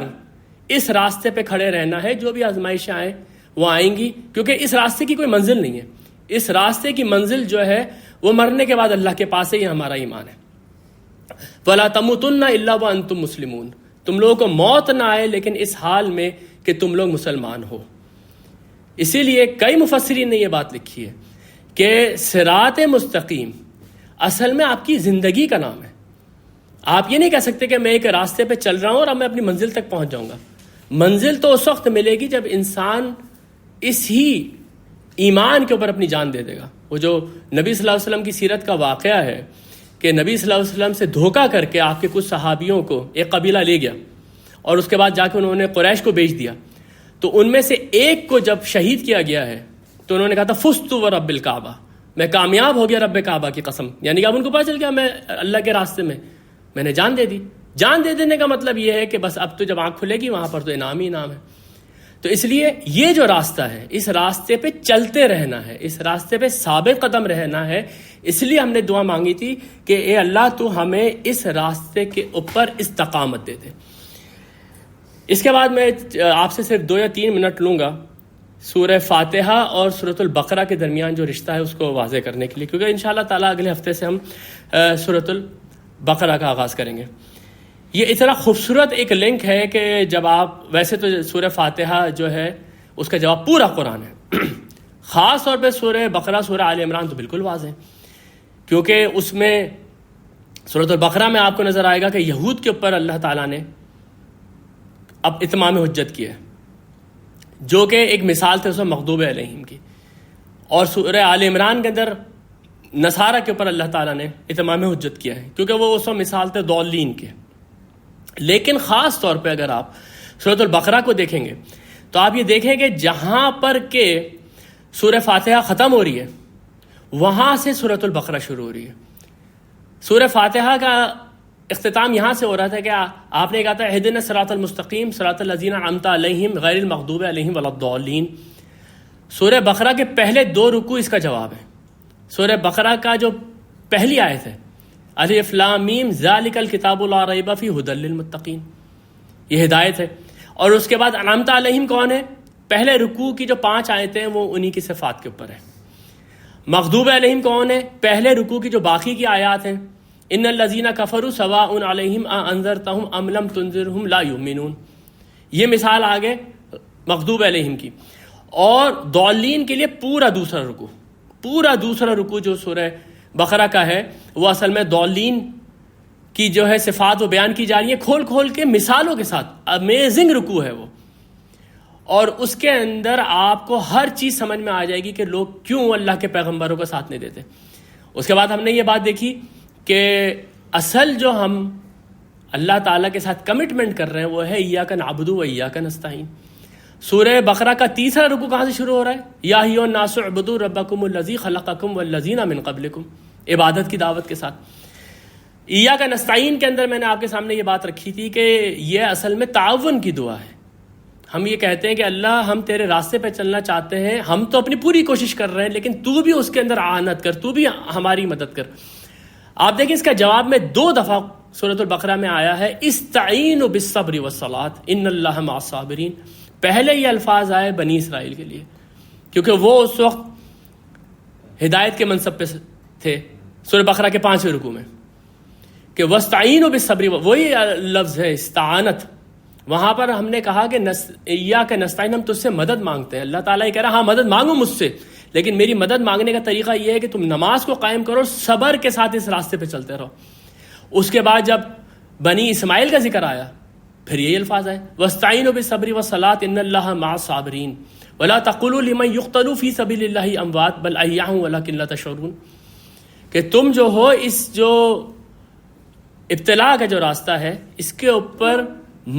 S1: اس راستے پہ کھڑے رہنا ہے، جو بھی آزمائشیں آئیں وہ آئیں گی، کیونکہ اس راستے کی کوئی منزل نہیں ہے. اس راستے کی منزل جو ہے وہ مرنے کے بعد اللہ کے پاس ہے. یہ ہمارا ایمان ہے. وَلَا تَمُوتُنَّ إِلَّا وَأَنْتُمْ مُسْلِمُونَ. تم لوگوں کو موت نہ آئے لیکن اس حال میں کہ تم لوگ مسلمان ہو. اسی لیے کئی مفسرین نے یہ بات لکھی ہے کہ صراط مستقیم اصل میں آپ کی زندگی کا نام ہے. آپ یہ نہیں کہہ سکتے کہ میں ایک راستے پہ چل رہا ہوں اور اب میں اپنی منزل تک پہنچ جاؤں گا. منزل تو اس وقت ملے گی جب انسان اس ہی ایمان کے اوپر اپنی جان دے دے گا. وہ جو نبی صلی اللہ علیہ وسلم کی سیرت کا واقعہ ہے کہ نبی صلی اللہ علیہ وسلم سے دھوکہ کر کے آپ کے کچھ صحابیوں کو ایک قبیلہ لے گیا اور اس کے بعد جا کے انہوں نے قریش کو بیچ دیا. تو ان میں سے ایک کو جب شہید کیا گیا ہے تو انہوں نے کہا تھا فزت ورب الکعبہ، میں کامیاب ہو گیا رب کعبہ کی قسم. یعنی کہ اب ان کو پتہ چل گیا میں اللہ کے راستے میں نے جان دے دی. جان دے دینے کا مطلب یہ ہے کہ بس اب تو جب آنکھ کھلے گی وہاں پر تو انعام ہی انعام ہے. تو اس لیے یہ جو راستہ ہے اس راستے پہ چلتے رہنا ہے، اس راستے پہ ثابت قدم رہنا ہے. اس لیے ہم نے دعا مانگی تھی کہ اے اللہ تو ہمیں اس راستے کے اوپر استقامت دے دے. اس کے بعد میں آپ سے صرف 2 یا 3 منٹ لوں گا سورہ فاتحہ اور سورۃ البقرہ کے درمیان جو رشتہ ہے اس کو واضح کرنے کے لیے، کیونکہ انشاءاللہ تعالیٰ اگلے ہفتے سے ہم سورۃ البقرہ کا آغاز کریں گے. یہ اتنا خوبصورت ایک لنک ہے کہ جب آپ ویسے تو سورہ فاتحہ جو ہے اس کا جواب پورا قرآن ہے، خاص طور پہ سورہ بقرہ سورہ آل عمران تو بالکل واضح ہے، کیونکہ اس میں سورۃ البقرہ میں آپ کو نظر آئے گا کہ یہود کے اوپر اللہ تعالیٰ نے اب اتمام حجت کی ہے، جو کہ ایک مثال تھے اس میں مغضوب علیہم کی. اور سورہ آل عمران کے اندر نصارہ کے اوپر اللہ تعالیٰ نے اتمام حجت کیا ہے، کیونکہ وہ اس میں مثال تھے ضالین کے. لیکن خاص طور پہ اگر آپ سورۃ البقرہ کو دیکھیں گے تو آپ یہ دیکھیں کہ جہاں پر کہ سورہ فاتحہ ختم ہو رہی ہے وہاں سے سورۃ البقرہ شروع ہو رہی ہے. سورہ فاتحہ کا اختتام یہاں سے ہو رہا تھا کہ آپ نے کہا تھا اہدنا الصراط المستقیم صراط الذین انعمت علیہم غیر المغضوب علیہم ولا الضالین. سورہ بقرہ کے پہلے 2 رکوع اس کا جواب ہے. سورہ بقرہ کا جو پہلی آیت ہے الف لام میم ذالک الکتاب لا ریب فیہ ھدی للمتقین، یہ ہدایت ہے. اور اس کے بعد انعمت علیہم کون ہے؟ پہلے رکوع کی جو 5 آیتیں ہیں وہ انہی کی صفات کے اوپر ہے. مغضوب علیہم کون ہے؟ پہلے رکوع کی جو باقی کی آیات ہیں ان الذین کفروا سواء علیہم انذرتہم ام لم تنذرہم لا یؤمنون، یہ مثال آگے مغضوب علیہم کی. اور ضالین کے لیے پورا دوسرا رکوع جو سورہ بقرہ کا ہے وہ اصل میں ضالین کی جو ہے صفات وہ بیان کی جا رہی ہیں کھول کھول کے مثالوں کے ساتھ. امیزنگ رکوع ہے وہ، اور اس کے اندر آپ کو ہر چیز سمجھ میں آ جائے گی کہ لوگ کیوں اللہ کے پیغمبروں کا ساتھ نہیں دیتے. اس کے بعد ہم نے یہ بات دیکھی کہ اصل جو ہم اللہ تعالیٰ کے ساتھ کمٹمنٹ کر رہے ہیں وہ ہے ایاک نعبد و ایاک نستعین. سورہ بقرہ کا تیسرا رکوع کہاں سے شروع ہو رہا ہے؟ یا ایھا الناس اعبدوا ربکم الذی خلقکم والذین من قبلکم، عبادت کی دعوت کے ساتھ. ایاک نستعین کے اندر میں نے آپ کے سامنے یہ بات رکھی تھی کہ یہ اصل میں تعاون کی دعا ہے. ہم یہ کہتے ہیں کہ اللہ ہم تیرے راستے پہ چلنا چاہتے ہیں، ہم تو اپنی پوری کوشش کر رہے ہیں لیکن تو بھی اس کے اندر اعانت کر، تو بھی ہماری مدد کر. آپ دیکھیں اس کا جواب میں 2 دفعہ سورۃ البقرہ میں آیا ہے استعینوا بالصبر والصلاۃ ان اللہ مع الصابرین. پہلے یہ الفاظ آئے بنی اسرائیل کے لیے کیونکہ وہ اس وقت ہدایت کے منصب پہ تھے. سورہ بقرہ کے 5ویں رکوع میں کہ واستعینوا بالصبر، وہی لفظ ہے استعانت، وہاں پر ہم نے کہا کہ ایاک نستعین، ہم تجھ سے مدد مانگتے ہیں. اللہ تعالیٰ یہ کہہ رہا ہاں مدد مانگو مجھ سے، لیکن میری مدد مانگنے کا طریقہ یہ ہے کہ تم نماز کو قائم کرو، صبر کے ساتھ اس راستے پہ چلتے رہو. اس کے بعد جب بنی اسماعیل کا ذکر آیا پھر یہی الفاظ آئے وَاسْتَعِينُوا بِالصَّبْرِ وَالصَّلَاةِ إِنَّ اللَّهَ مَعَ الصَّابِرِينَ وَلَا تَقُولُوا لِمَن يُقْتَلُ فِي سَبِيلِ اللَّهِ أَمْوَاتٌ بَلْ أَحْيَاءٌ وَلَكِن لَا تَشْعُرُونَ، کہ تم جو ہو اس جو ابتلا کا جو راستہ ہے اس کے اوپر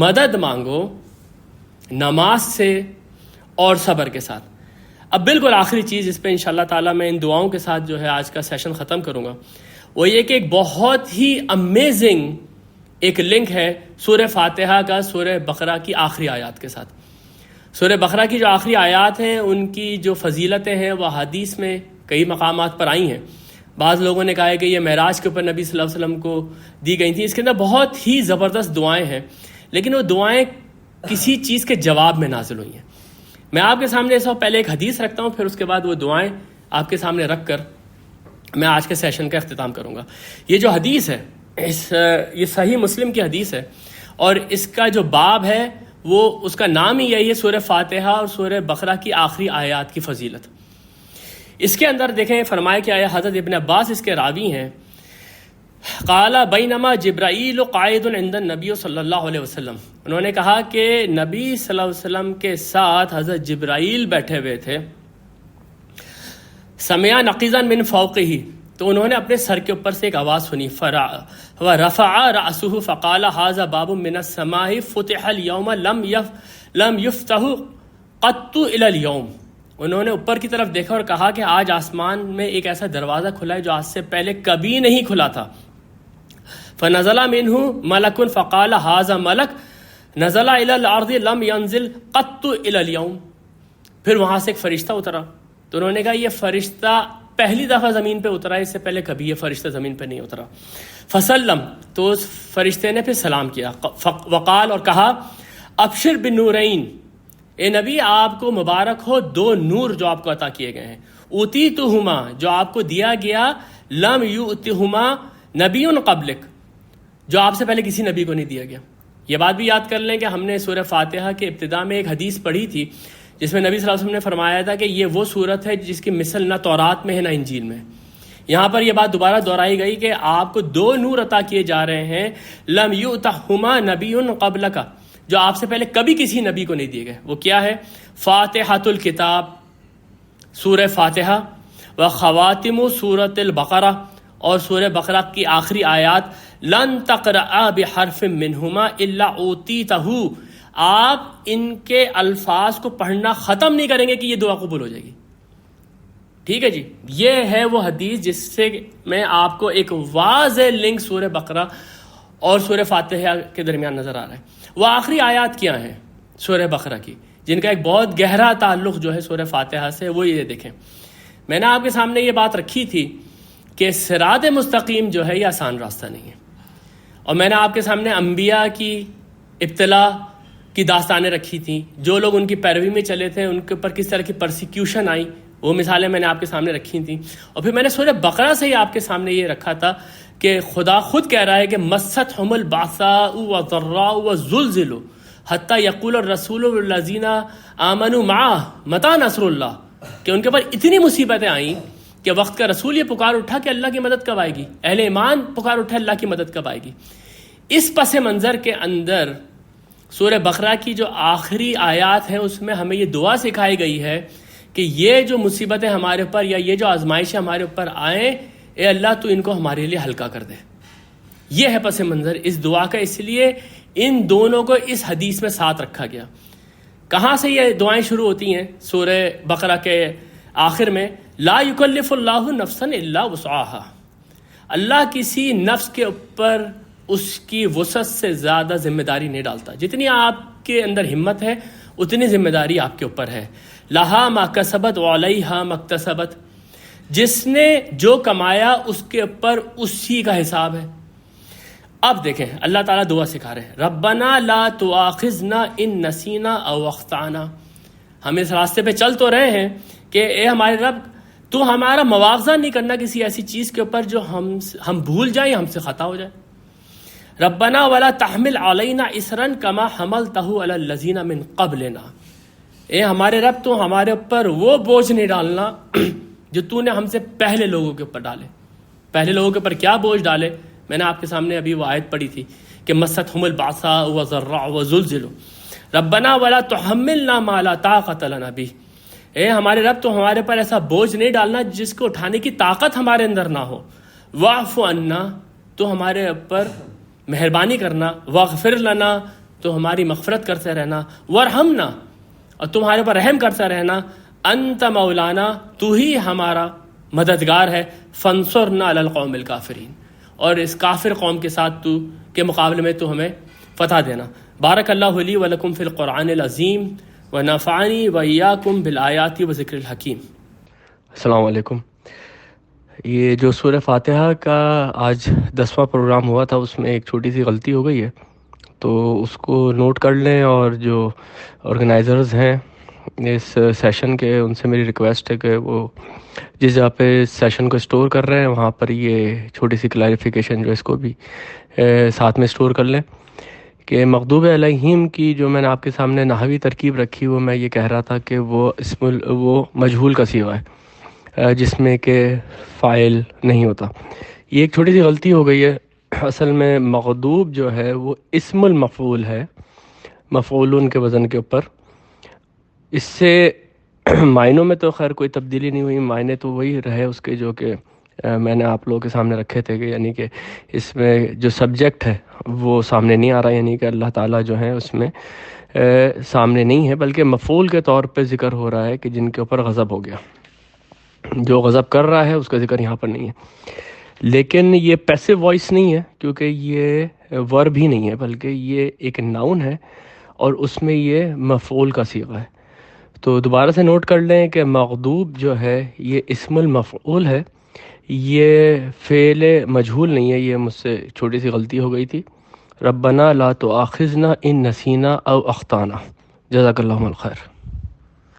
S1: مدد مانگو نماز سے اور صبر کے ساتھ. اب بالکل آخری چیز اس پہ انشاءاللہ تعالیٰ میں ان دعاؤں کے ساتھ جو ہے آج کا سیشن ختم کروں گا، وہ یہ کہ ایک بہت ہی امیزنگ ایک لنک ہے سورہ فاتحہ کا سورہ بقرہ کی آخری آیات کے ساتھ. سورہ بقرہ کی جو آخری آیات ہیں ان کی جو فضیلتیں ہیں وہ حدیث میں کئی مقامات پر آئی ہیں. بعض لوگوں نے کہا ہے کہ یہ معراج کے اوپر نبی صلی اللہ علیہ وسلم کو دی گئی تھیں. اس کے اندر بہت ہی زبردست دعائیں ہیں، لیکن وہ دعائیں کسی چیز کے جواب میں نازل ہوئی ہیں. میں آپ کے سامنے اس وقت پہلے ایک حدیث رکھتا ہوں، پھر اس کے بعد وہ دعائیں آپ کے سامنے رکھ کر میں آج کے سیشن کا اختتام کروں گا. یہ جو حدیث ہے یہ صحیح مسلم کی حدیث ہے، اور اس کا جو باب ہے وہ اس کا نام ہی یہی ہے سورہ فاتحہ اور سورہ بقرہ کی آخری آیات کی فضیلت. اس کے اندر دیکھیں فرمایا کہ آیا حضرت ابن عباس اس کے راوی ہیں، قال بینما جبرائیل قائد عند النبی صلی اللہ علیہ وسلم، انہوں نے کہا کہ نبی صلی اللہ علیہ وسلم کے ساتھ حضرت جبرائیل بیٹھے ہوئے تھے. سمع نقیزا من فوقہ، تو انہوں نے اپنے سر کے اوپر سے ایک آواز سنی، فرفع رأسه فقال هذا باب من السماء فتح اليوم لم يفتح قط الى اليوم. انہوں نے اوپر کی طرف دیکھا اور کہا کہ آج آسمان میں ایک ایسا دروازہ کھلا ہے جو آج سے پہلے کبھی نہیں کھلا تھا. فنزل منه ملك فقال هذا ملك نزل الى الارض لم ينزل قط الى اليوم. پھر وہاں سے ایک فرشتہ اترا، تو انہوں نے کہا یہ فرشتہ پہلی دفعہ زمین پہ اترا ہے، اس سے پہلے کبھی یہ فرشتہ زمین پہ نہیں اترا. فسلم، تو اس فرشتے نے پھر سلام کیا. وقال، اور کہا ابشر بالنورین، اے نبی آپ کو مبارک ہو دو نور جو آپ کو عطا کیے گئے ہیں. اوتیتہما، جو آپ کو دیا گیا، لم یؤتہما نبی قبلک، جو آپ سے پہلے کسی نبی کو نہیں دیا گیا. یہ بات بھی یاد کر لیں کہ ہم نے سورہ فاتحہ کے ابتدا میں ایک حدیث پڑھی تھی جس میں نبی صلی اللہ علیہ وسلم نے فرمایا تھا کہ یہ وہ صورت ہے جس کی مثل نہ تورات میں ہے نہ انجیل میں. یہاں پر یہ بات دوبارہ دہرائی گئی کہ آپ کو دو نور عطا کیے جا رہے ہیں، لم یؤتہما نبی قبلک، جو آپ سے پہلے کبھی کسی نبی کو نہیں دیے گئے. وہ کیا ہے؟ فاتحۃ الکتاب، سورہ فاتحہ، و خواتم سورۃ البقرہ، اور سورہ بقرہ کی آخری آیات، لن تقرأ بحرف منہما الا اوتیتہ، آپ ان کے الفاظ کو پڑھنا ختم نہیں کریں گے کہ یہ دعا قبول ہو جائے گی. ٹھیک ہے جی، یہ ہے وہ حدیث جس سے میں آپ کو ایک واضح لنک سورہ بقرہ اور سورہ فاتحہ کے درمیان نظر آ رہا ہے. وہ آخری آیات کیا ہیں سورہ بقرہ کی جن کا ایک بہت گہرا تعلق جو ہے سورہ فاتحہ سے، وہ یہ دیکھیں. میں نے آپ کے سامنے یہ بات رکھی تھی کہ صراط مستقیم جو ہے یہ آسان راستہ نہیں ہے، اور میں نے آپ کے سامنے انبیاء کی ابتلا کی داستانیں رکھی تھیں، جو لوگ ان کی پیروی میں چلے تھے ان کے اوپر کس طرح کی پرسیکیوشن آئی، وہ مثالیں میں نے آپ کے سامنے رکھی تھیں. اور پھر میں نے سورہ بقرہ سے ہی آپ کے سامنے یہ رکھا تھا کہ خدا خود کہہ رہا ہے کہ مستھم الباساء والضراء والزلزلوا حتی یقول الرسول والذین آمنوا معہ متی نصر اللہ، کہ ان کے اوپر اتنی مصیبتیں آئیں کہ وقت کا رسول یہ پکار اٹھا کہ اللہ کی مدد کب آئے گی، اہل ایمان پکار اٹھا اللہ کی مدد کب آئے گی. اس پس منظر کے اندر سورہ بقرہ کی جو آخری آیات ہیں اس میں ہمیں یہ دعا سکھائی گئی ہے کہ یہ جو مصیبتیں ہمارے اوپر یا یہ جو آزمائشیں ہمارے اوپر آئیں، اے اللہ تو ان کو ہمارے لیے ہلکا کر دے. یہ ہے پس منظر اس دعا کا، اس لیے ان دونوں کو اس حدیث میں ساتھ رکھا گیا. کہاں سے یہ دعائیں شروع ہوتی ہیں؟ سورہ بقرہ کے آخر میں، لا یکلف اللہ نفسا الا وسعها، اللہ کسی نفس کے اوپر اس کی وسعت سے زیادہ ذمہ داری نہیں ڈالتا. جتنی آپ کے اندر ہمت ہے اتنی ذمہ داری آپ کے اوپر ہے. لہا ما کسبت وعلیہا ما اکتسبت، جس نے جو کمایا اس کے اوپر اسی کا حساب ہے. اب دیکھیں اللہ تعالیٰ دعا سکھا رہے ہیں، ربنا لا تؤاخذنا ان نسینا او اخطانا. ہم اس راستے پہ چل تو رہے ہیں کہ اے ہمارے رب تو ہمارا مواخذہ نہیں کرنا کسی ایسی چیز کے اوپر جو ہم بھول جائیں، ہم سے خطا ہو جائے. ربنا ولا تحمل علینا اسرا کما حملتہ علی الذین من قبلنا، اے ہمارے رب تو ہمارے اوپر وہ بوجھ نہیں ڈالنا جو تو نے ہم سے پہلے لوگوں کے اوپر ڈالے۔ پہلے لوگوں کے اوپر کیا بوجھ ڈالے؟ میں نے آپ کے سامنے ابھی وہ آیت پڑھی تھی کہ مستہم الباساء والضراء وزلزلوا ربنا ولا تحملنا ما لا طاقت لنا بہ، اے ہمارے رب تو ہمارے پر ایسا بوجھ نہیں ڈالنا جس کو اٹھانے کی طاقت ہمارے اندر نہ ہو۔ واعف عنا، تو ہمارے اوپر مہربانی کرنا، واغفر لنا، تو ہماری مغفرت کرتے رہنا، وارحمنا، اور تمہارے پر رحم کرتا رہنا، انت مولانا، تو ہی ہمارا مددگار ہے، فانصرنا علی القوم الکافرین، اور اس کافر قوم کے ساتھ تو کے مقابلے میں تو ہمیں فتح دینا۔ بارک اللہ لی ولکم فی القرآن العظیم ونفعنی وإیاکم بالآیات وذکر الحکیم۔
S2: السلام علیکم۔ یہ جو سورہ فاتحہ کا آج 10واں پروگرام ہوا تھا، اس میں ایک چھوٹی سی غلطی ہو گئی ہے، تو اس کو نوٹ کر لیں، اور جو آرگنائزرز ہیں اس سیشن کے ان سے میری ریکویسٹ ہے کہ وہ جس جگہ پہ سیشن کو اسٹور کر رہے ہیں وہاں پر یہ چھوٹی سی کلیریفیکیشن جو اس کو بھی ساتھ میں اسٹور کر لیں کہ مغضوب علیہم کی جو میں نے آپ کے سامنے نحوی ترکیب رکھی، وہ میں یہ کہہ رہا تھا کہ وہ وہ مجہول کا صیغہ ہے جس میں کہ فاعل نہیں ہوتا۔ یہ ایک چھوٹی سی غلطی ہو گئی ہے۔ اصل میں مغضوب جو ہے وہ اسم المفعول ہے، مفعولون کے وزن کے اوپر۔ اس سے معنوں میں تو خیر کوئی تبدیلی نہیں ہوئی، معنی تو وہی رہے اس کے جو کہ میں نے آپ لوگوں کے سامنے رکھے تھے، کہ یعنی کہ اس میں جو سبجیکٹ ہے وہ سامنے نہیں آ رہا، یعنی کہ اللہ تعالیٰ جو ہے اس میں سامنے نہیں ہے، بلکہ مفعول کے طور پہ ذکر ہو رہا ہے کہ جن کے اوپر غضب ہو گیا۔ جو غضب کر رہا ہے اس کا ذکر یہاں پر نہیں ہے، لیکن یہ پیسو وائس نہیں ہے کیونکہ یہ ورب ہی نہیں ہے، بلکہ یہ ایک ناؤن ہے اور اس میں یہ مفعول کا صیغہ ہے۔ تو دوبارہ سے نوٹ کر لیں کہ مغضوب جو ہے یہ اسم المفعول ہے، یہ فعل مجہول نہیں ہے۔ یہ مجھ سے چھوٹی سی غلطی ہو گئی تھی۔ ربنا لا تؤاخذنا ان نسینا او اخطانا۔ جزاک اللہ الخیر۔